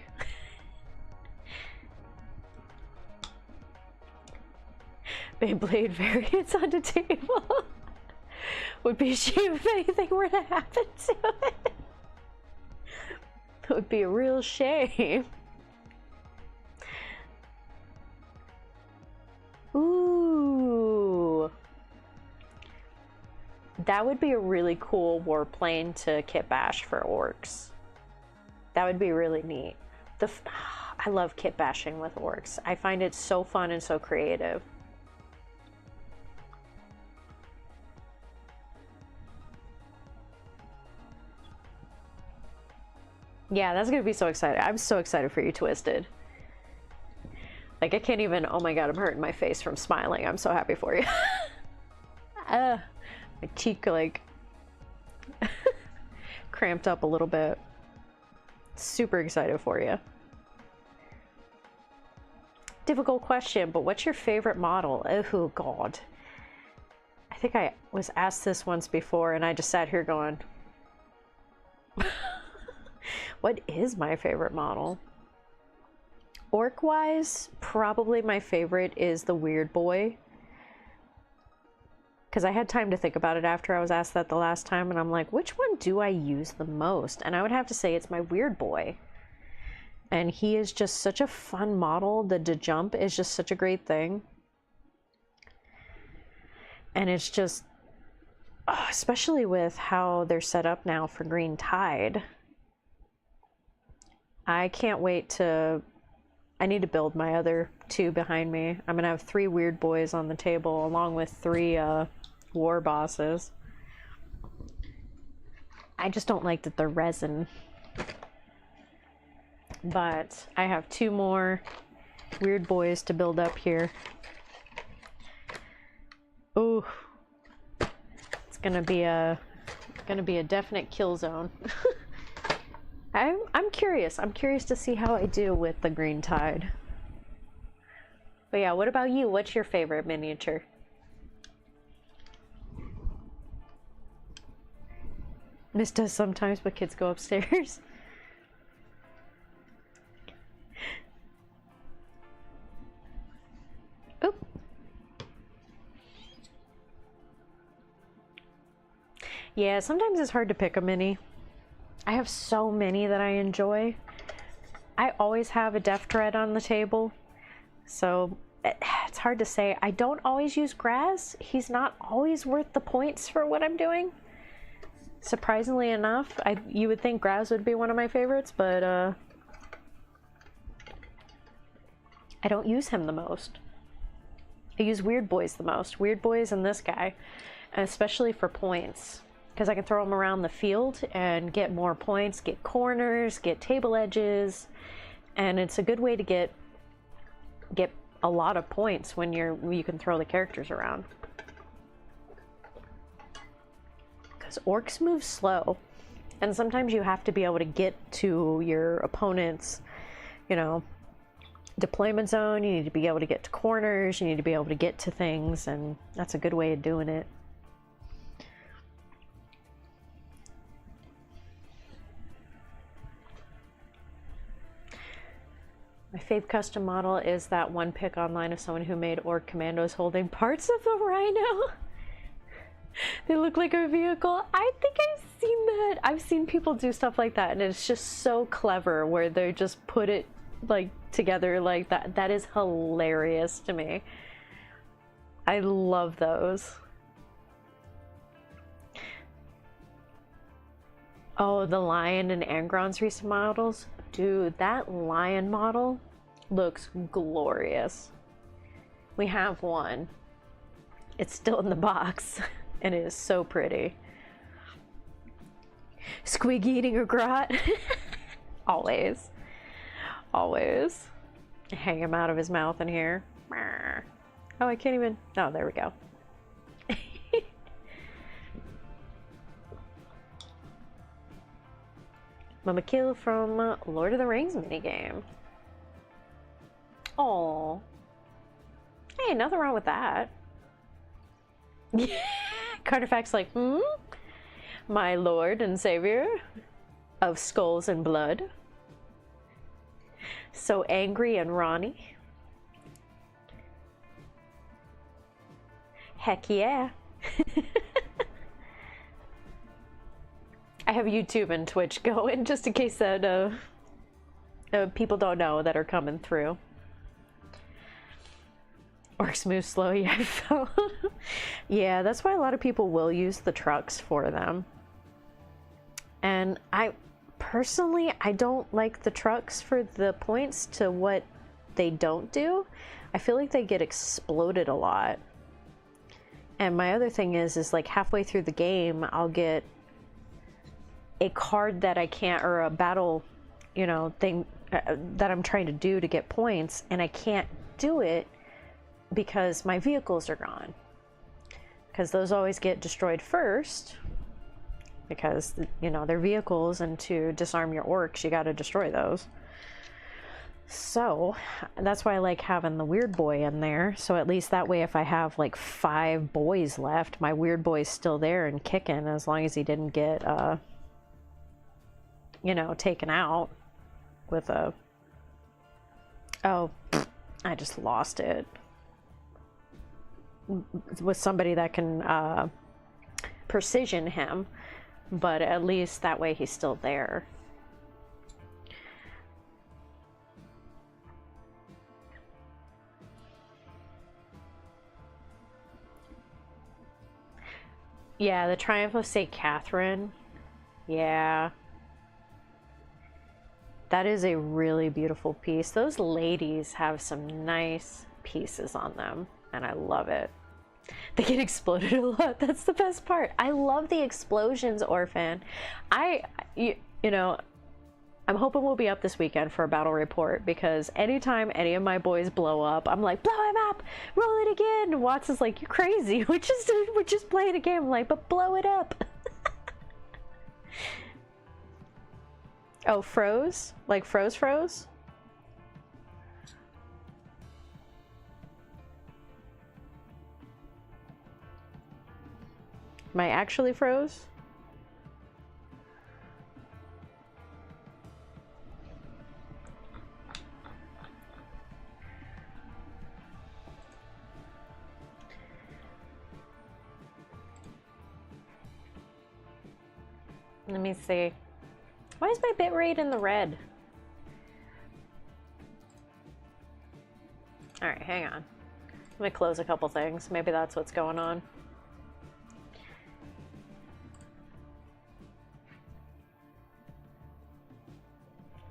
A: Beyblade variants on the table. Would be a shame if anything were to happen to it. It would be a real shame. Ooh. That would be a really cool warplane to kit bash for orcs. That would be really neat. I love kit bashing with orcs. I find it so fun and so creative. Yeah, that's gonna be so exciting. I'm so excited for you, Twisted. Like, I can't even, oh my god, I'm hurting my face from smiling. I'm so happy for you. My cheek, like, cramped up a little bit. Super excited for you. Difficult question, but what's your favorite model? Oh, god. I think I was asked this once before, and I just sat here going, what is my favorite model? Orc-wise, probably my favorite is the Weird Boy. Because I had time to think about it after I was asked that the last time, and I'm like, which one do I use the most? And I would have to say it's my Weird Boy. And he is just such a fun model. The jump is just such a great thing. And it's just, especially with how they're set up now for Green Tide. I can't wait to, I need to build my other 2 behind me. I'm gonna have 3 weird boys on the table along with 3 war bosses. I just don't like that they're resin. But I have 2 more weird boys to build up here. Ooh, it's gonna be a definite kill zone. I'm curious. I'm curious to see how I do with the Green Tide. But yeah, what about you? What's your favorite miniature? This does sometimes, but kids go upstairs. Oop. Yeah, sometimes it's hard to pick a mini. I have so many that I enjoy. I always have a Death Dread on the table, so it's hard to say. I don't always use Graz. He's not always worth the points for what I'm doing. Surprisingly enough, you would think Graz would be one of my favorites, but I don't use him the most. I use Weird Boys the most. Weird Boys and this guy, and especially for points. Because I can throw them around the field and get more points, get corners, get table edges, and it's a good way to get a lot of points when you can throw the characters around. Because orcs move slow, and sometimes you have to be able to get to your opponent's, you know, deployment zone. You need to be able to get to corners. You need to be able to get to things, and that's a good way of doing it. My fave custom model is that one pic online of someone who made orc commandos holding parts of a rhino. They look like a vehicle. I think I've seen that. I've seen people do stuff like that, and it's just so clever where they just put it like together like that. That is hilarious to me. I love those. Oh, the lion and Angron's recent models. Dude, that lion model looks glorious. We have one. It's still in the box, and it is so pretty. Squig eating a grot. Always. Always. Hang him out of his mouth in here. Oh, I can't even. Oh, there we go. Mama Kill from Lord of the Rings minigame. Oh, hey, nothing wrong with that. Carterfact's like, my lord and savior of skulls and blood. So angry and Ronnie. Heck yeah. I have YouTube and Twitch going just in case that people don't know that are coming through. Orcs move slow, yeah, I felt. Yeah, that's why a lot of people will use the trucks for them. And I personally, I don't like the trucks for the points to what they don't do. I feel like they get exploded a lot. And my other thing is like halfway through the game, I'll get a card that I can't, or a battle, you know, thing that I'm trying to do to get points, and I can't do it because my vehicles are gone. Because those always get destroyed first, because, you know, they're vehicles, and to disarm your orcs, you gotta destroy those. So that's why I like having the weird boy in there. So at least that way, if I have like 5 boys left, my weird boy's still there and kicking, as long as he didn't get, you know, taken out with a... Oh, I just lost it. With somebody that can precision him, but at least that way he's still there. Yeah, the Triumph of St. Catherine. Yeah. That is a really beautiful piece. Those ladies have some nice pieces on them, and I love it. They get exploded a lot. That's the best part. I love the explosions, Orphan. You know, I'm hoping we'll be up this weekend for a battle report, because anytime any of my boys blow up, I'm like, blow him up, roll it again. And Watts is like, you're crazy. We're just playing a game. I'm like, but blow it up. Oh, froze? Like froze? Am I actually froze? Let me see. Why is my bitrate in the red? All right, hang on. Let me close a couple things. Maybe that's what's going on.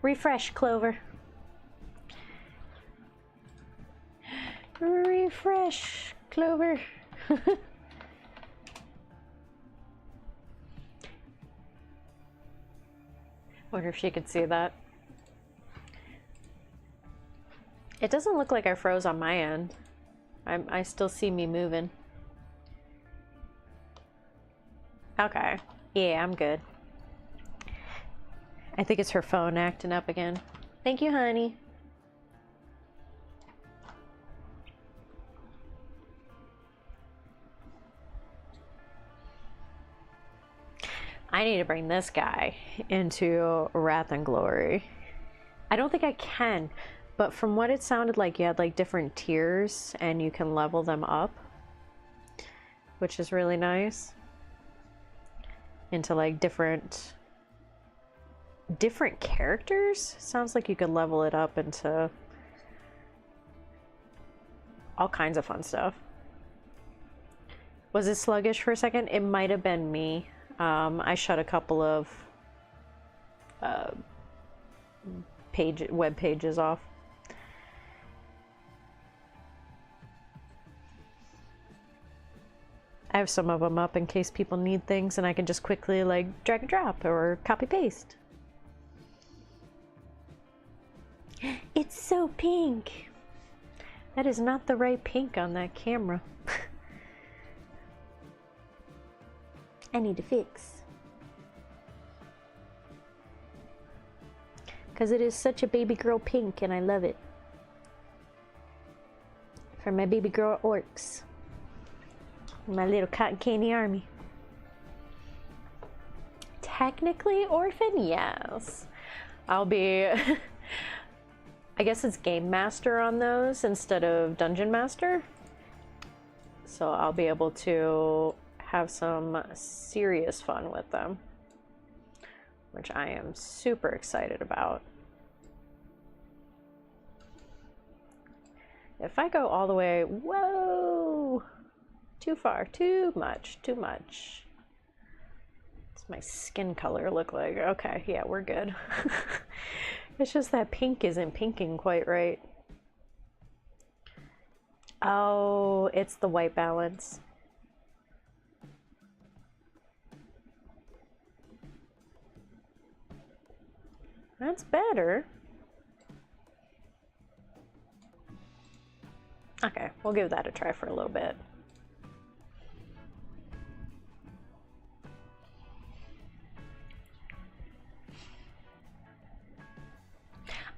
A: Refresh, Clover. Refresh, Clover. Wonder if she could see that. It doesn't look like I froze on my end. I still see me moving. Okay. Yeah, I'm good. I think it's her phone acting up again. Thank you, honey. I need to bring this guy into Wrath and Glory. I don't think I can, but from what it sounded like, you had like different tiers and you can level them up, which is really nice. Into like different characters. Sounds like you could level it up into all kinds of fun stuff. Was it sluggish for a second? It might have been me. I shut a couple of web pages off. I have some of them up in case people need things, and I can just quickly like drag and drop or copy paste. It's so pink. That is not the right pink on that camera. I need to fix. Because it is such a baby girl pink and I love it. For my baby girl orcs. My little cotton candy army. Technically orphan, yes. I'll be... I guess it's game master on those instead of dungeon master. So I'll be able to have some serious fun with them, which I am super excited about. If I go all the way, whoa, too far, too much. What's my skin color look like? Okay, yeah, we're good. It's just that pink isn't pinking quite right. Oh, it's the white balance. That's better. Okay, we'll give that a try for a little bit.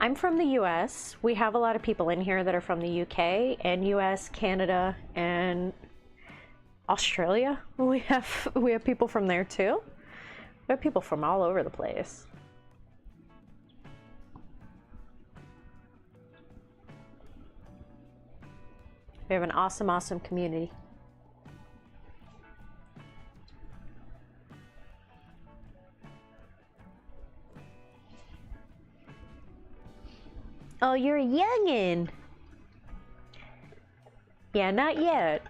A: I'm from the US. We have a lot of people in here that are from the UK and US, Canada, and Australia. We have people from there too. We have people from all over the place. We have an awesome, awesome community. Oh, you're a youngin'. Yeah, not yet.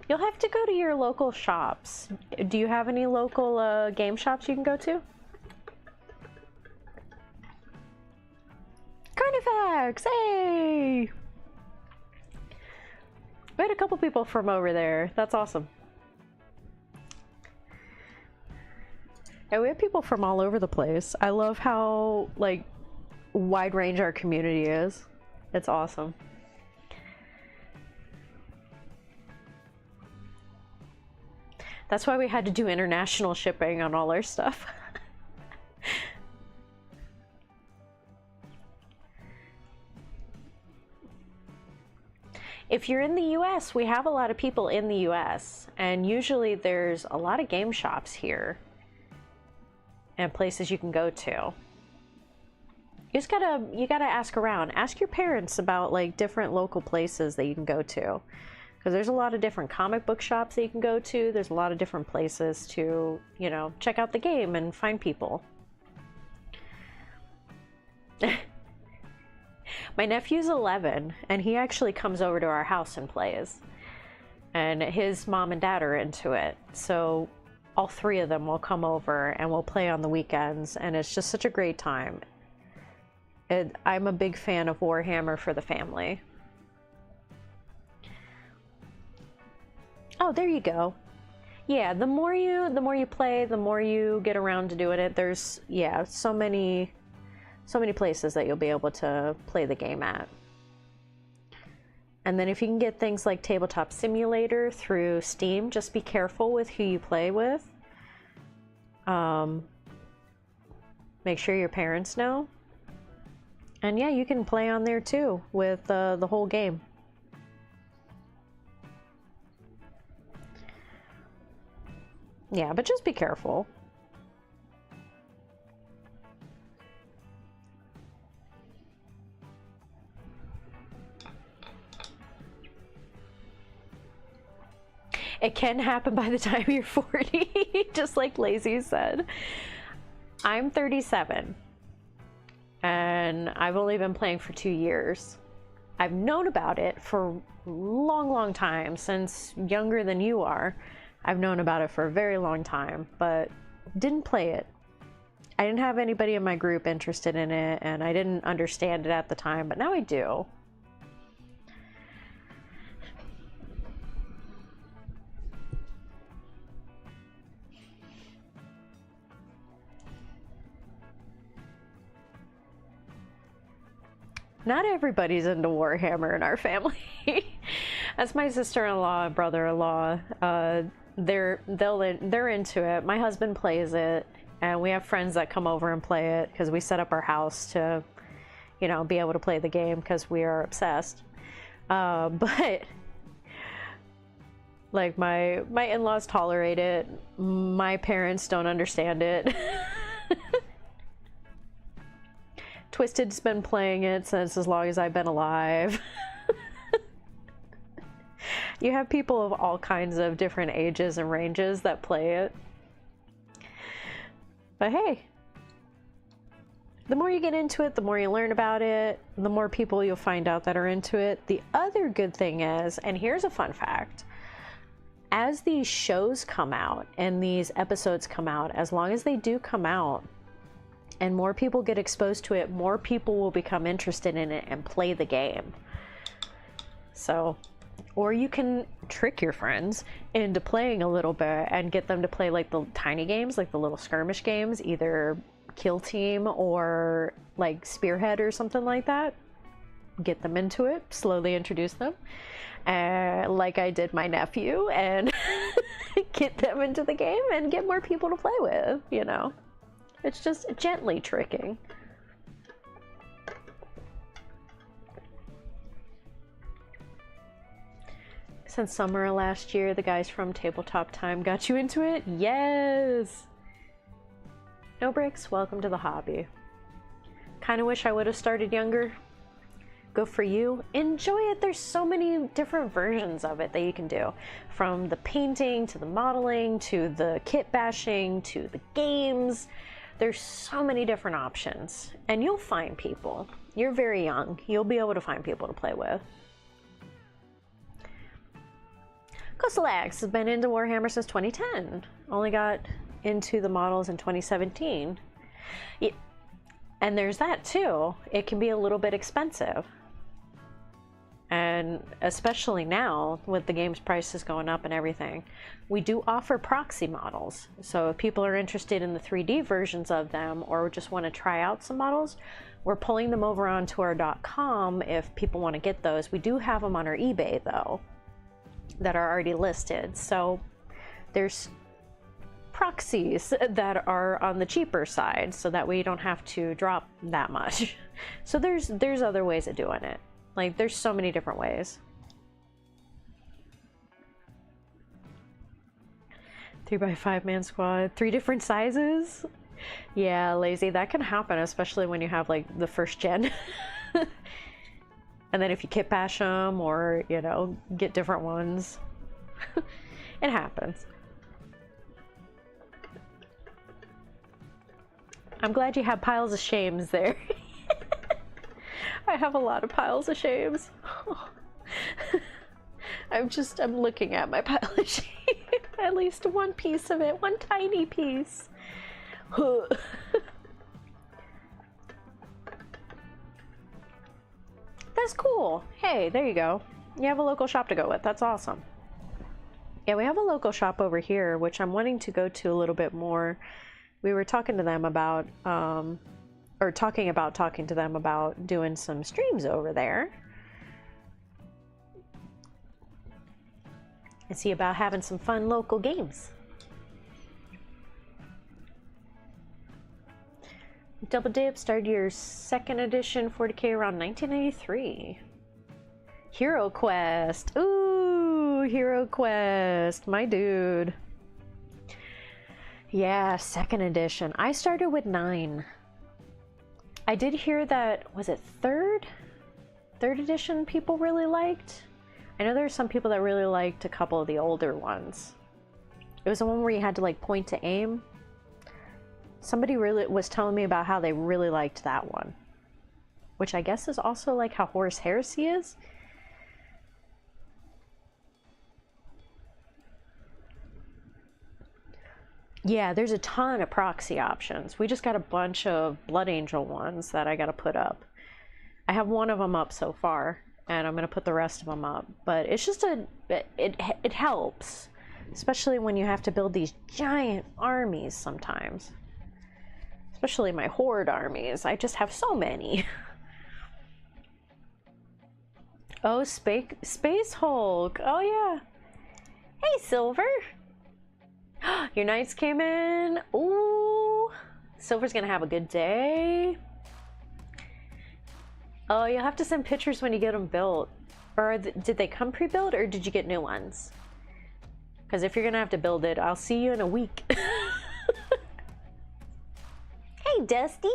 A: You'll have to go to your local shops. Do you have any local game shops you can go to? Carnifex! Hey! We had a couple people from over there. That's awesome. Yeah, we have people from all over the place. I love how, like, wide range our community is. It's awesome. That's why we had to do international shipping on all our stuff. If you're in the US, we have a lot of people in the US, and usually there's a lot of game shops here and places you can go to. You gotta ask around. Ask your parents about like different local places that you can go to. Because there's a lot of different comic book shops that you can go to. There's a lot of different places to, you know, check out the game and find people. My nephew's 11, and he actually comes over to our house and plays. And his mom and dad are into it. So all three of them will come over and we'll play on the weekends. And it's just such a great time. I'm a big fan of Warhammer for the family. Oh, there you go. Yeah, the more you play, the more you get around to doing it. There's, yeah, so many places that you'll be able to play the game at. And then if you can get things like Tabletop Simulator through Steam, just be careful with who you play with. Make sure your parents know. And yeah, you can play on there too with the whole game. Yeah, but just be careful. It can happen by the time you're 40, just like Lazy said. I'm 37, and I've only been playing for 2 years. I've known about it for a long, long time, since younger than you are. I've known about it for a very long time, but didn't play it. I didn't have anybody in my group interested in it, and I didn't understand it at the time, but now I do. Not everybody's into Warhammer in our family. That's my sister-in-law and brother-in-law. They're into it. My husband plays it, and we have friends that come over and play it because we set up our house to, you know, be able to play the game because we are obsessed. But like my in-laws tolerate it. My parents don't understand it. Twisted's been playing it since as long as I've been alive. You have people of all kinds of different ages and ranges that play it. But hey, the more you get into it, the more you learn about it, the more people you'll find out that are into it. The other good thing is, and here's a fun fact, as these shows come out and these episodes come out, as long as they do come out and more people get exposed to it, more people will become interested in it and play the game. So, or you can trick your friends into playing a little bit and get them to play like the tiny games, like the little skirmish games, either Kill Team or like Spearhead or something like that. Get them into it, slowly introduce them, like I did my nephew, and get them into the game and get more people to play with, you know. It's just gently tricking. Since summer of last year, the guys from Tabletop Time got you into it? Yes! No Bricks, welcome to the hobby. Kinda wish I would have started younger. Go for you. Enjoy it. There's so many different versions of it that you can do. From the painting, to the modeling, to the kit bashing, to the games. There's so many different options. And you'll find people. You're very young. You'll be able to find people to play with. Costalax has been into Warhammer since 2010. Only got into the models in 2017. Yeah. And there's that too. It can be a little bit expensive. And especially now with the game's prices going up and everything, we do offer proxy models. So if people are interested in the 3D versions of them or just want to try out some models, we're pulling them over onto our .com if people want to get those. We do have them on our eBay though that are already listed. So there's proxies that are on the cheaper side so that way you don't have to drop that much. So there's other ways of doing it. Like, there's so many different ways. 3x5 man squad, 3 different sizes. Yeah, lazy, that can happen, especially when you have like the first gen. And then if you kit bash them or, you know, get different ones, it happens. I'm glad you have piles of shames there. I have a lot of piles of shames. I'm looking at my pile of shame. At least one piece of it, one tiny piece. That's cool. Hey, there you go. You have a local shop to go with. That's awesome. Yeah, we have a local shop over here, which I'm wanting to go to a little bit more. We were talking to them about, talking to them about doing some streams over there. And see about having some fun local games. Double Dip started your 2nd edition 40k around 1993. Hero Quest. Ooh, Hero Quest. My dude. Yeah, 2nd edition. I started with 9. I did hear that, was it 3rd edition people really liked? I know there's some people that really liked a couple of the older ones. It was the one where you had to like point to aim. Somebody really was telling me about how they really liked that one. Which I guess is also like how Horus Heresy is. Yeah, there's a ton of proxy options. We just got a bunch of Blood Angel ones that I gotta put up. I have one of them up so far, and I'm gonna put the rest of them up. But it's just it helps, especially when you have to build these giant armies sometimes. Especially my Horde armies. I just have so many. Oh, Space Hulk. Oh yeah. Hey, Silver. Your knights came in. Ooh, Silver's gonna have a good day. Oh, you'll have to send pictures when you get them built. Or did they come pre-built or did you get new ones? Because if you're gonna have to build it, I'll see you in a week. Hey, Dusty.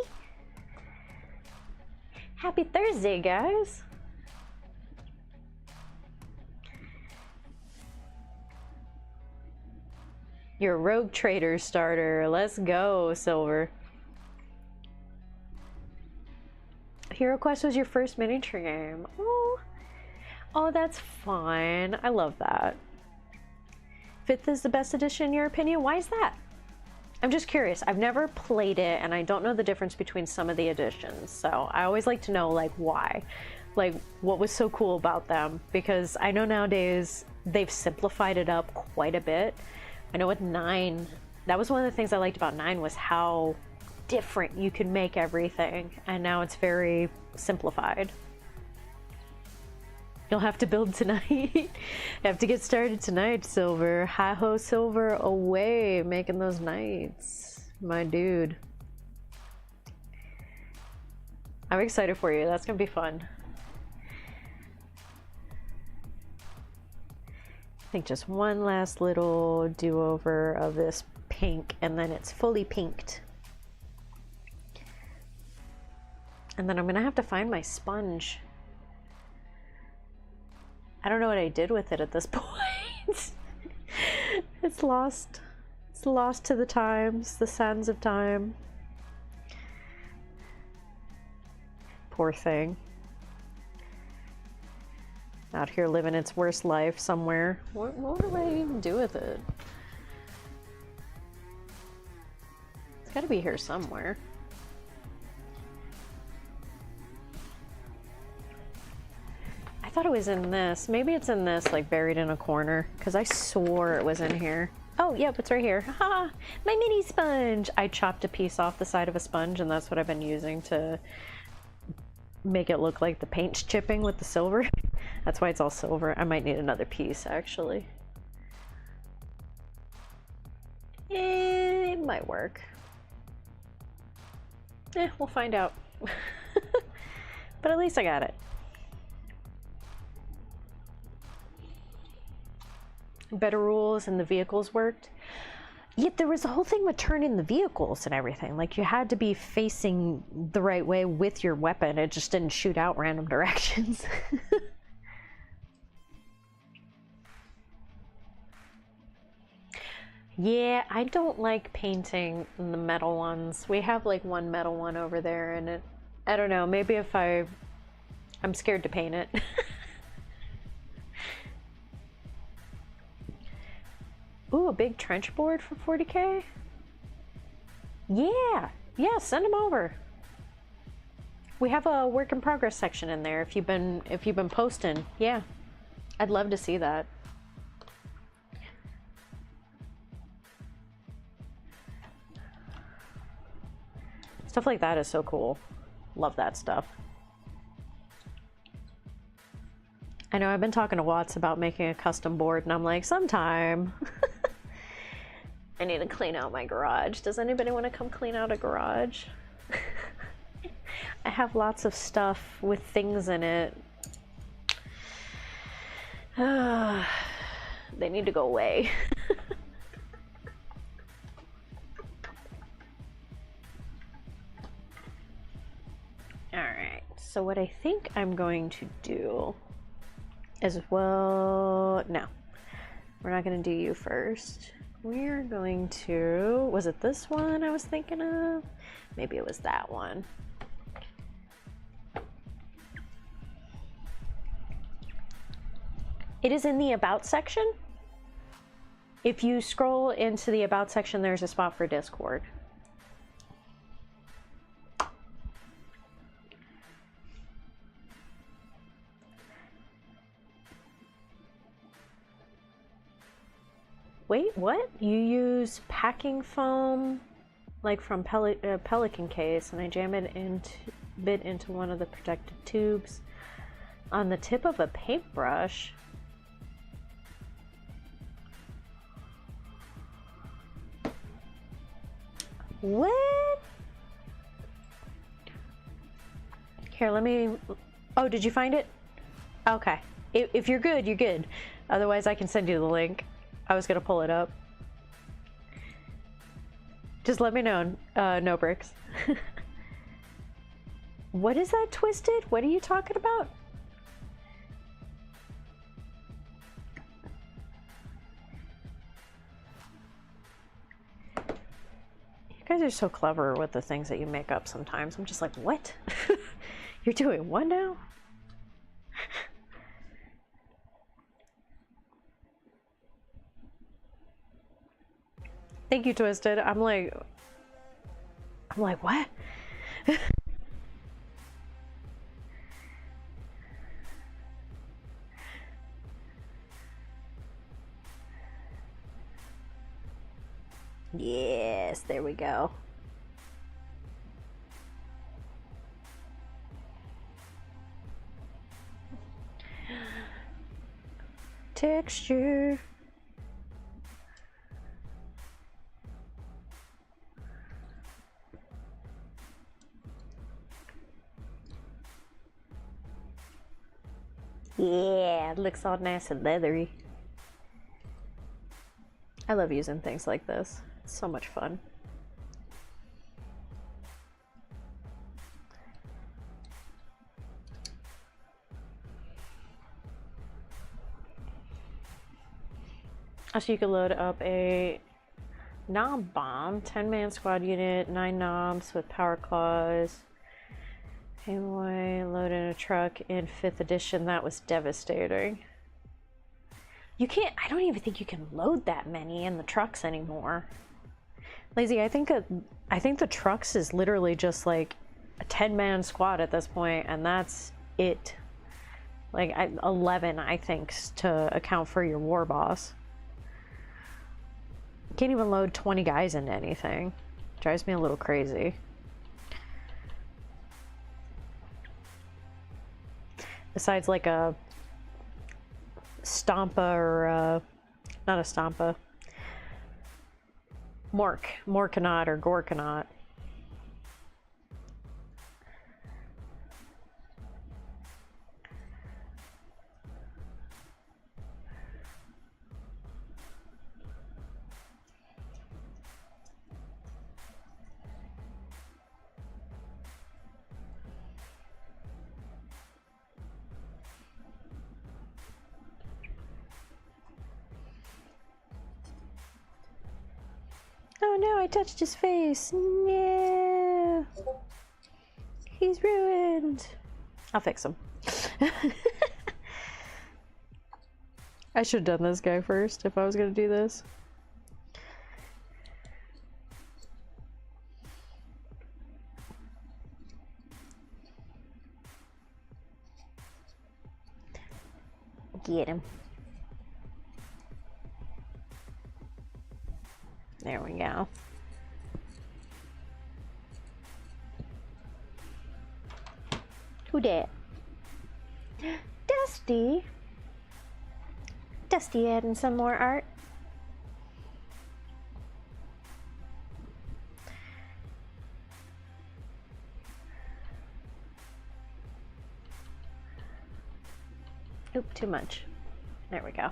A: Happy Thursday, guys. Your Rogue Trader starter. Let's go, Silver. Hero Quest was your first miniature game. Oh, that's fun. I love that. 5th is the best edition in your opinion? Why is that? I'm just curious. I've never played it and I don't know the difference between some of the editions. So I always like to know like why. Like what was so cool about them, because I know nowadays they've simplified it up quite a bit. I know with 9, that was one of the things I liked about 9 was how different you could make everything, and now it's very simplified. You'll have to build tonight. Have to get started tonight, Silver. Hi-ho, Silver, away, making those knights. My dude. I'm excited for you. That's gonna be fun. I think just one last little do-over of this pink, and then it's fully pinked. And then I'm gonna have to find my sponge. I don't know what I did with it at this point. It's lost. It's lost to the times, the sands of time. Poor thing. Out here living its worst life somewhere. What do I even do with it? It's gotta be here somewhere. I thought it was in this. Maybe it's in this, like buried in a corner, because I swore it was in here. Oh, yep, it's right here. Ha! My mini sponge! I chopped a piece off the side of a sponge, and that's what I've been using to make it look like the paint's chipping with the silver. That's why it's all silver. I might need another piece, actually. It might work. We'll find out. But at least I got it. Better rules and the vehicles worked. Yet there was a whole thing with turning the vehicles and everything. Like, you had to be facing the right way with your weapon. It just didn't shoot out random directions. Yeah, I don't like painting the metal ones. We have like one metal one over there, and I don't know, maybe if I'm scared to paint it. Ooh, a big trench board for 40K? Yeah, send them over. We have a work in progress section in there if you've been posting. Yeah, I'd love to see that. Stuff like that is so cool. Love that stuff. I know I've been talking to Watts about making a custom board, and I'm like, sometime. I need to clean out my garage. Does anybody want to come clean out a garage? I have lots of stuff with things in it. They need to go away. Alright, so what I think I'm going to do as well... No, we're not going to do you first. We're going to... Was it this one I was thinking of? Maybe it was that one. It is in the About section. If you scroll into the About section, there's a spot for Discord. Wait, what? You use packing foam, like from Pelican case, and I jam it into one of the protective tubes on the tip of a paintbrush. What? Here, let me... Oh, did you find it? Okay. If you're good, you're good. Otherwise, I can send you the link. I was gonna pull it up. Just let me know. No bricks. What is that, Twisted? What are you talking about? You guys are so clever with the things that you make up sometimes. I'm just like, what? You're doing what now? Thank you, Twisted. I'm like, what? Yes, there we go. Texture. Yeah, it looks all nice and leathery. I love using things like this. It's so much fun. Also, you can load up a knob bomb, 10-man squad unit, 9 knobs with power claws. Hey boy, load in a truck in 5th edition. That was devastating. You can't, I don't even think you can load that many in the trucks anymore. Lazy, I think the trucks is literally just like a 10-man squad at this point, and that's it. Like 11, I think, to account for your war boss. You can't even load 20 guys into anything. Drives me a little crazy. Besides like a Stompa or not a Stompa. Morkanaut or Gorkanaut. Oh no, I touched his face. No. He's ruined. I'll fix him. I should have done this guy first if I was gonna do this. Get him. There we go. Who dat? Dusty. Dusty adding some more art. Oop, too much. There we go.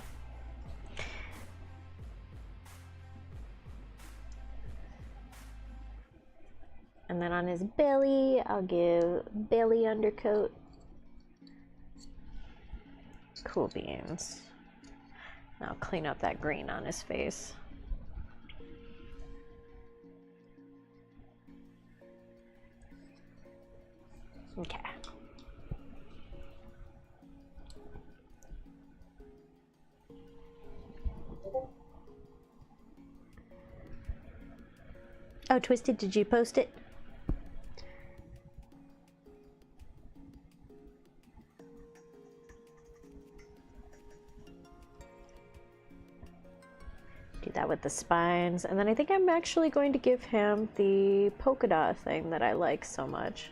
A: And then on his belly, I'll give belly undercoat. Cool beans. I'll clean up that green on his face. Okay. Oh, Twisted, did you post it? Do that with the spines, and then I think I'm actually going to give him the polka dot thing that I like so much.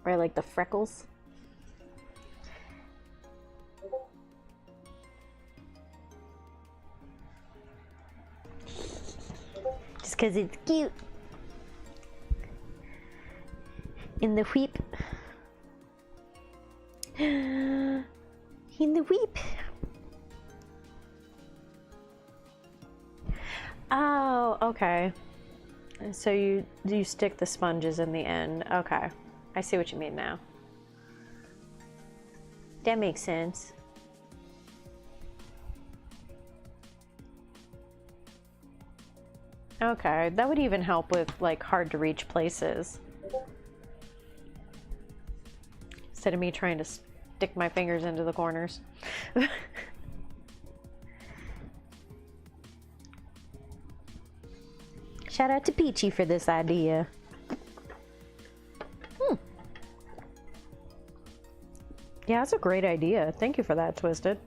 A: Or I like the freckles. Just because it's cute. In the whip. In the whip. Oh, okay. So you stick the sponges in the end. Okay. I see what you mean now. That makes sense. Okay, that would even help with like hard to reach places. Instead of me trying to stick my fingers into the corners. Shout out to Peachy for this idea. Yeah, that's a great idea. Thank you for that, Twisted.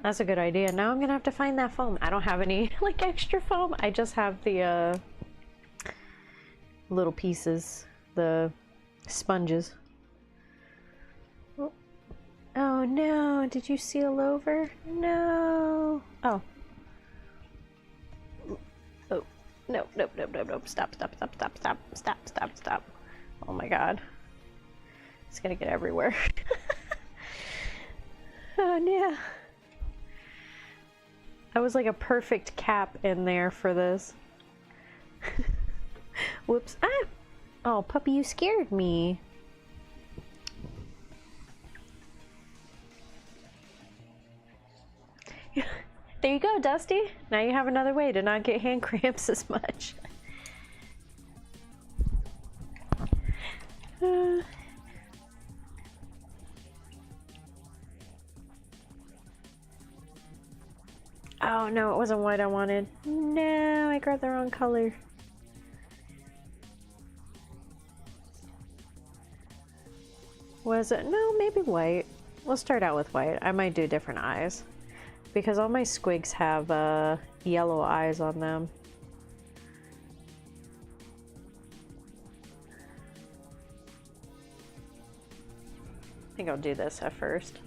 A: That's a good idea. Now I'm gonna have to find that foam. I don't have any like extra foam. I just have the little pieces, the sponges. Oh no, did you seal over? No. Oh. Oh. No, nope, nope, nope, nope. Stop, stop, stop, stop, stop, stop, stop, stop. Oh my god. It's gonna get everywhere. Oh no. That was like a perfect cap in there for this. Whoops. Ah! Oh, puppy, you scared me. There you go, Dusty. Now you have another way to not get hand cramps as much. Oh no, it wasn't white I wanted. No, I grabbed the wrong color. Was it? No, maybe white. We'll start out with white. I might do different eyes. Because all my squigs have yellow eyes on them. I think I'll do this at first.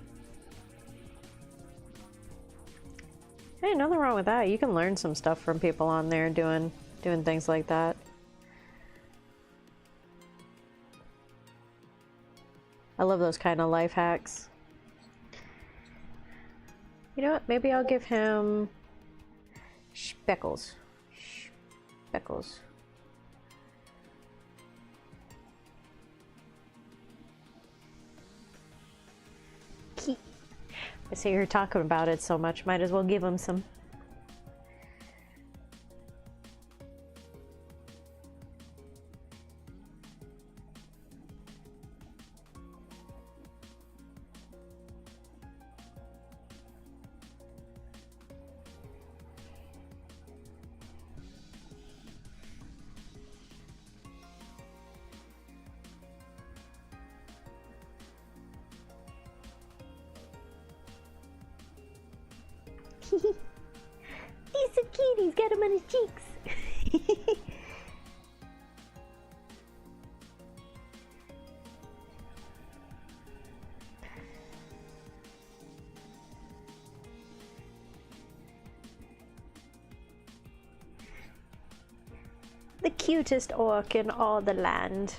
A: Hey, nothing wrong with that. You can learn some stuff from people on there doing things like that. I love those kind of life hacks. You know what? Maybe I'll give him speckles. Speckles. I see you're talking about it so much, might as well give him some. He's so cute, he's got him on his cheeks. The cutest orc in all the land.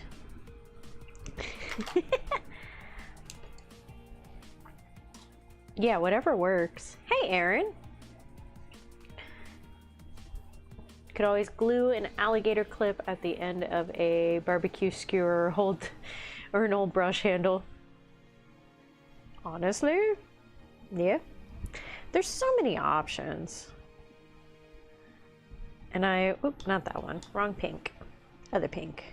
A: Yeah, whatever works. Hey, Aaron. Could always glue an alligator clip at the end of a barbecue skewer or an old brush handle. Honestly, yeah. There's so many options. And oops, not that one. Wrong pink. Other pink.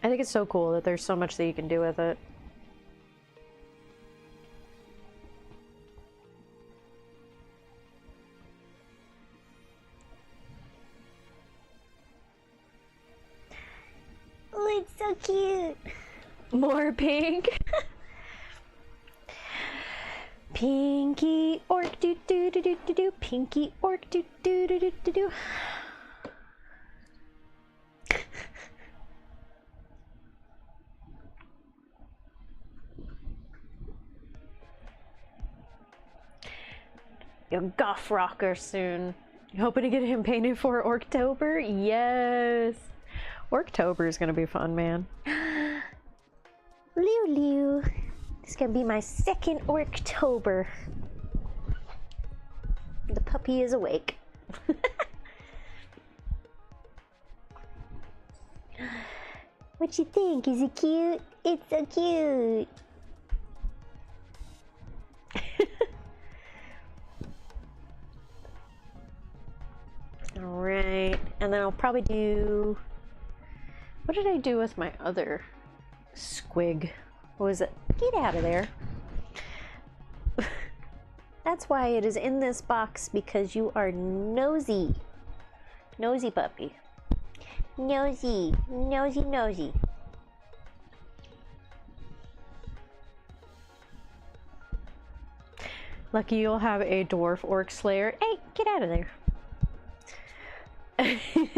A: I think it's so cool that there's so much that you can do with it. Oh, it's so cute. More pink. Pinky orc do do do do do do. Pinky orc do do do do do do. Your goth rocker soon. You hoping to get him painted for Orktober? Yes. Orktober is gonna be fun, man. Lulu. It's gonna be my second Orktober. The puppy is awake. What you think? Is it cute? It's so cute. Alright, and then I'll probably do... What did I do with my other squig? What was it? Get out of there. That's why it is in this box, because you are nosy. Nosy puppy. Nosy. Nosy, nosy. Lucky you'll have a dwarf orc slayer. Hey, get out of there.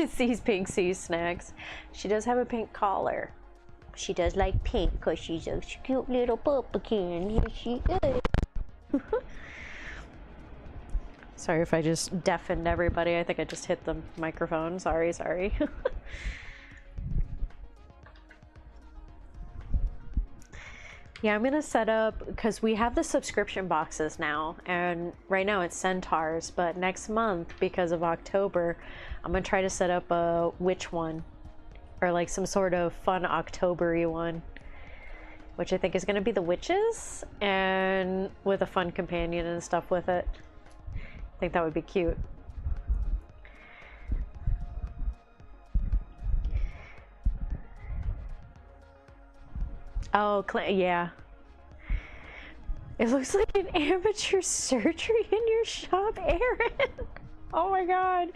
A: Sees pink, sees snacks. She does have a pink collar. She does like pink because she's a cute little pumpkin. Yes, she is. Sorry if I just deafened everybody. I think I just hit the microphone. Sorry. Yeah, I'm gonna set up, because we have the subscription boxes now, and right now it's centaurs, but next month, because of October, I'm gonna try to set up a witch one, or like some sort of fun October-y one, which I think is gonna be the witches, and with a fun companion and stuff with it. I think that would be cute. Oh, yeah. It looks like an amateur surgery in your shop, Aaron. Oh my god.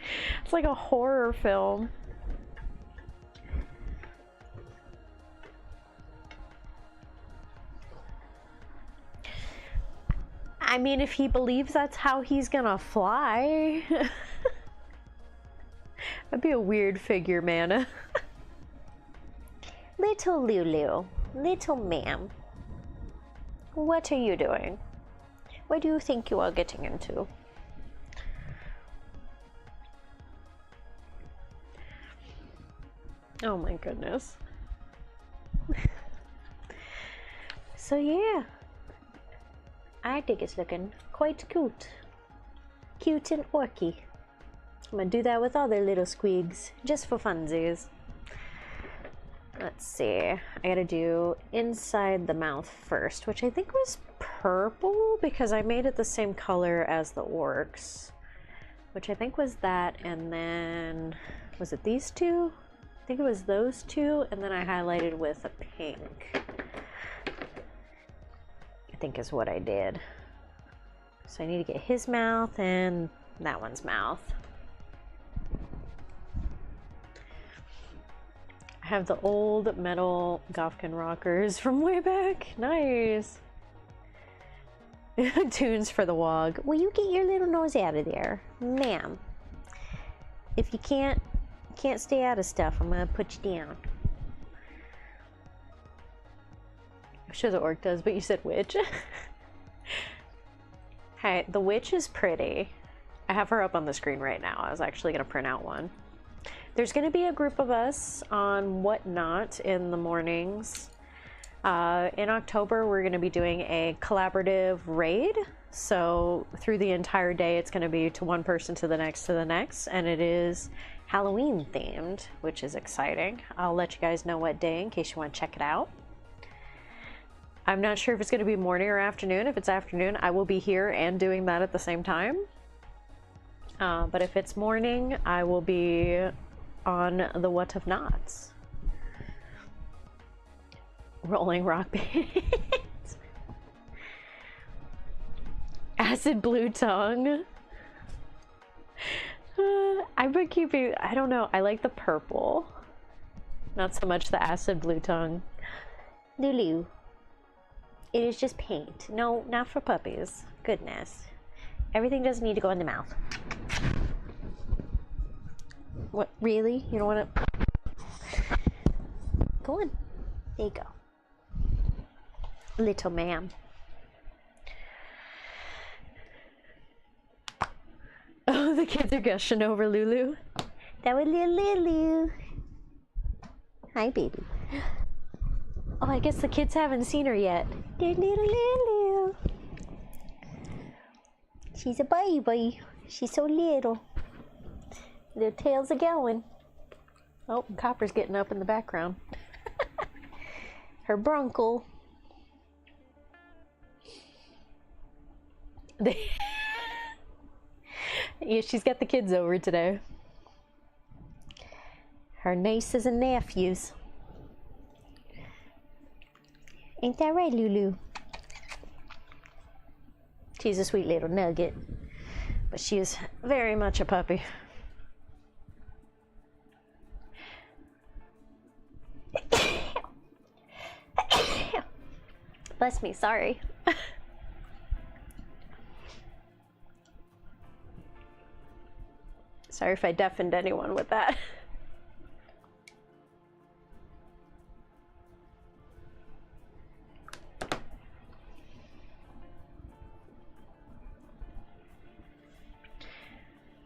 A: It's like a horror film. I mean, if he believes that's how he's gonna fly. That'd be a weird figure, Mana. Little Lulu, little ma'am. What are you doing? What do you think you are getting into? Oh my goodness. So yeah, I think it's looking quite cute. Cute and orky. I'm gonna do that with other little squigs, just for funsies. Let's see, I gotta do inside the mouth first, which I think was purple because I made it the same color as the orcs, which I think was that, and then, was it these two? I think it was those two, and then I highlighted with a pink, I think is what I did. So I need to get his mouth and that one's mouth. I have the old metal Gofkin rockers from way back. Nice. Tunes for the wog. Will you get your little nose out of there, ma'am? If you can't stay out of stuff, I'm gonna put you down. I'm sure the orc does, but you said witch. Hey, the witch is pretty. I have her up on the screen right now. I was actually gonna print out one. There's going to be a group of us on Whatnot in the mornings. In October, we're going to be doing a collaborative raid. So through the entire day, it's going to be to one person to the next, and it is Halloween themed, which is exciting. I'll let you guys know what day in case you want to check it out. I'm not sure if it's going to be morning or afternoon. If it's afternoon, I will be here and doing that at the same time. But if it's morning, I will be on the What of Nots. Rolling rock bands. Acid blue tongue. I've been keeping, I don't know, I like the purple. Not so much the acid blue tongue. Lulu. It is just paint. No, not for puppies. Goodness. Everything doesn't need to go in the mouth. What, really? You don't want to? Go on. There you go. Little ma'am. Oh, the kids are gushing over Lulu. That was little Lulu. Hi, baby. Oh, I guess the kids haven't seen her yet. There's little Lulu. She's a baby. She's so little. Their tails are going. Oh, Copper's getting up in the background. Her brunkle. Yeah, she's got the kids over today. Her nieces and nephews. Ain't that right, Lulu? She's a sweet little nugget, but she is very much a puppy. Bless me, sorry. Sorry if I deafened anyone with that.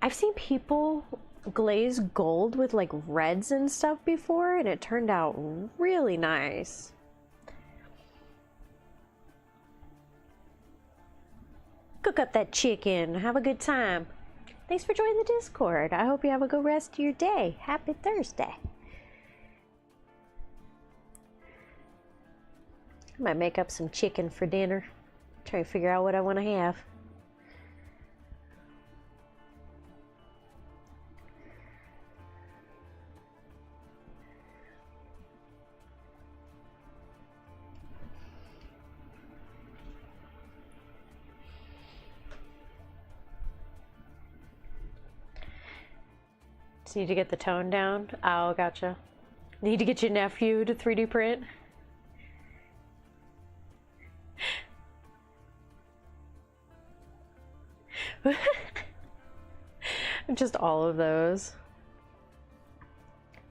A: I've seen people glaze gold with like reds and stuff before, and it turned out really nice. Cook up that chicken. Have a good time. Thanks for joining the Discord. I hope you have a good rest of your day. Happy Thursday. I might make up some chicken for dinner. Try to figure out what I want to have. Just need to get the tone down. Oh, gotcha. Need to get your nephew to 3D print. Just all of those.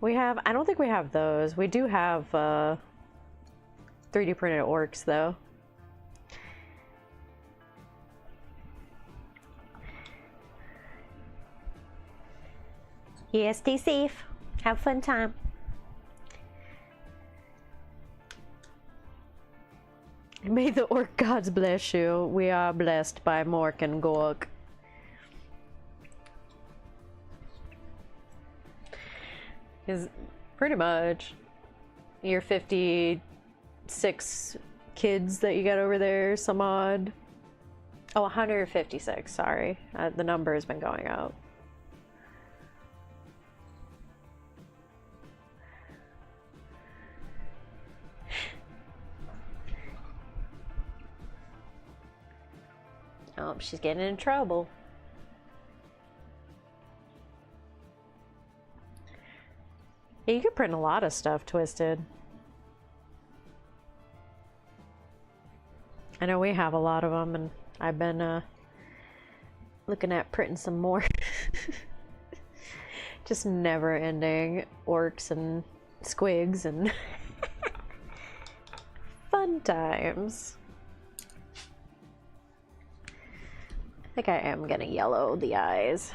A: We have, I don't think we have those. We do have 3D printed orcs though. Yeah, stay safe. Have a fun time. May the orc gods bless you. We are blessed by Mork and Gork. Is pretty much your 56 kids that you got over there, some odd. Oh, 156, sorry. The number has been going up. Oh, she's getting in trouble. Yeah, you could print a lot of stuff, Twisted. I know we have a lot of them, and I've been looking at printing some more. Just never-ending orcs and squigs and fun times. I think I am gonna yellow the eyes.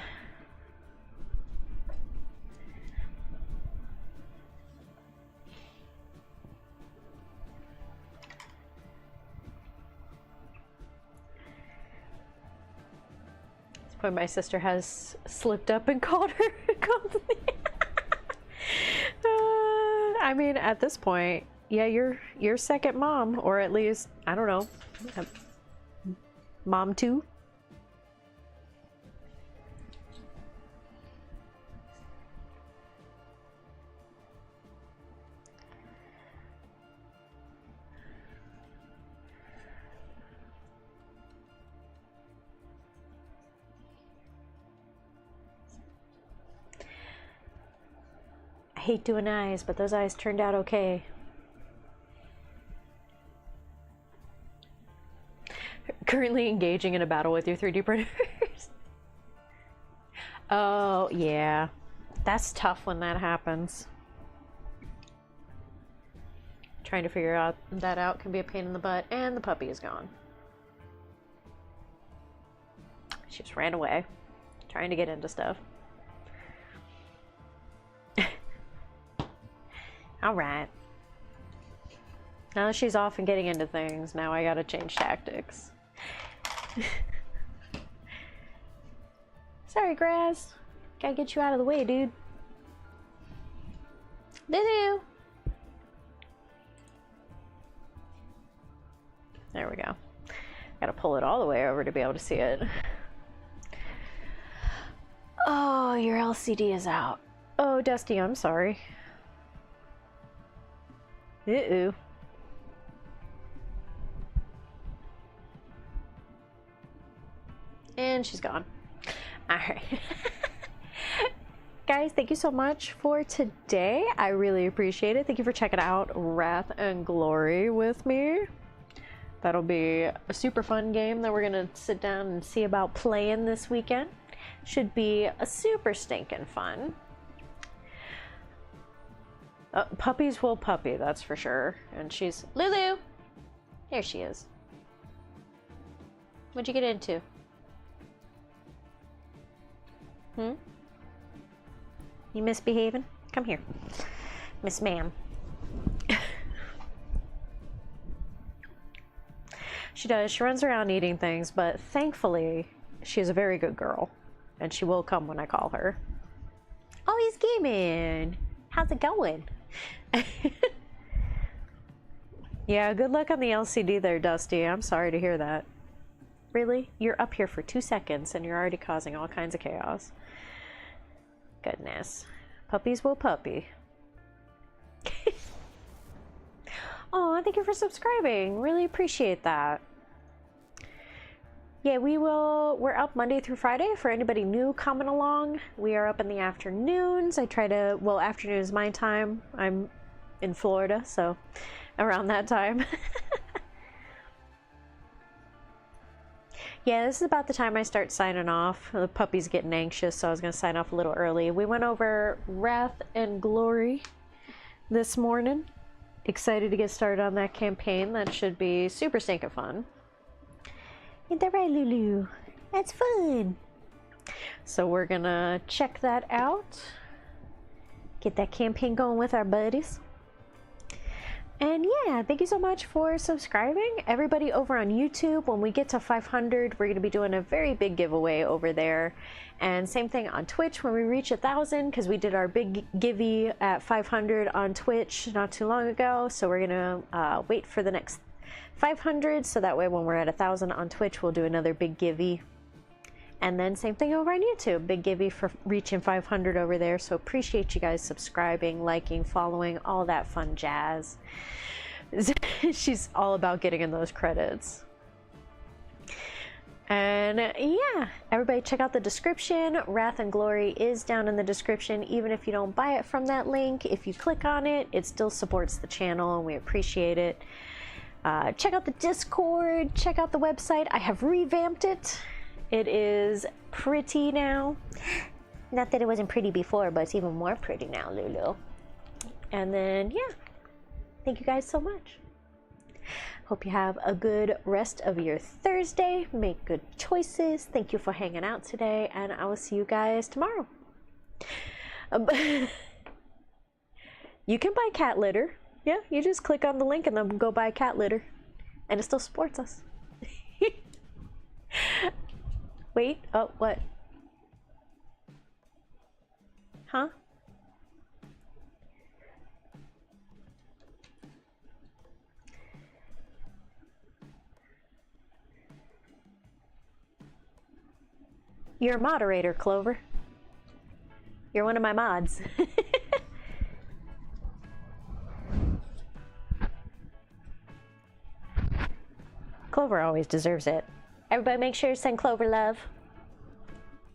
A: At this point, my sister has slipped up and called her. I mean, at this point, yeah, you're second mom, or at least, I don't know, mom too. I hate doing eyes, but those eyes turned out okay. Currently engaging in a battle with your 3D printers. Oh, yeah. That's tough when that happens. Trying to figure that out can be a pain in the butt, and the puppy is gone. She just ran away, trying to get into stuff. Alright. Now that she's off and getting into things, now I gotta change tactics. Sorry, Grass. Gotta get you out of the way, dude. Lulu! There we go. Gotta pull it all the way over to be able to see it. Oh, your LCD is out. Oh, Dusty, I'm sorry. Uh-oh. And she's gone. Alright. Guys, thank you so much for today. I really appreciate it. Thank you for checking out Wrath and Glory with me. That'll be a super fun game that we're gonna sit down and see about playing this weekend. Should be a super stinking fun. Puppies will puppy, that's for sure. And she's... Lulu! There she is. What'd you get into? Hmm? You misbehaving? Come here. Miss Ma'am. She does. She runs around eating things, but thankfully, she's a very good girl. and she will come when I call her. Oh, he's gaming. How's it going? Yeah, good luck on the LCD there, Dusty. I'm sorry to hear that. Really? You're up here for 2 seconds and you're already causing all kinds of chaos. Goodness. Puppies will puppy. Oh, thank you for subscribing. Really appreciate that. Yeah, we're up Monday through Friday. For anybody new coming along, we are up in the afternoons. I try to, well, afternoon is my time. I'm in Florida, so around that time. Yeah, this is about the time I start signing off. The puppy's getting anxious, so I was going to sign off a little early. We went over Wrath and Glory this morning. Excited to get started on that campaign. That should be super stinking fun. Ain't that right, Lulu? That's fun. So we're going to check that out. Get that campaign going with our buddies. And yeah, thank you so much for subscribing. Everybody over on YouTube, when we get to 500, we're going to be doing a very big giveaway over there. And same thing on Twitch when we reach 1,000, because we did our big givey at 500 on Twitch not too long ago. So we're going to wait for the next 500, so that way when we're at 1,000 on Twitch, we'll do another big givey. And then same thing over on YouTube, big givey for reaching 500 over there. So appreciate you guys subscribing, liking, following, all that fun jazz. She's all about getting in those credits. And yeah, everybody check out the description. Wrath and Glory is down in the description. Even if you don't buy it from that link, if you click on it, it still supports the channel and we appreciate it. Check out the Discord, check out the website. I have revamped it. It is pretty now. Not that it wasn't pretty before, but it's even more pretty now, Lulu. And then, yeah. Thank you guys so much. Hope you have a good rest of your Thursday. Make good choices. Thank you for hanging out today, and I will see you guys tomorrow. You can buy cat litter. Yeah, you just click on the link and then go buy cat litter. And it still supports us. Wait, oh, what? Huh? You're a moderator, Clover. You're one of my mods. Clover always deserves it. Everybody make sure to send Clover love.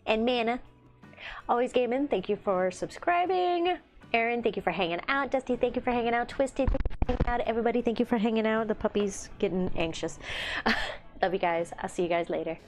A: And Mana. Always Gaming, thank you for subscribing. Aaron, thank you for hanging out. Dusty, thank you for hanging out. Twisted, thank you for hanging out. Everybody, thank you for hanging out. The puppy's getting anxious. Love you guys. I'll see you guys later.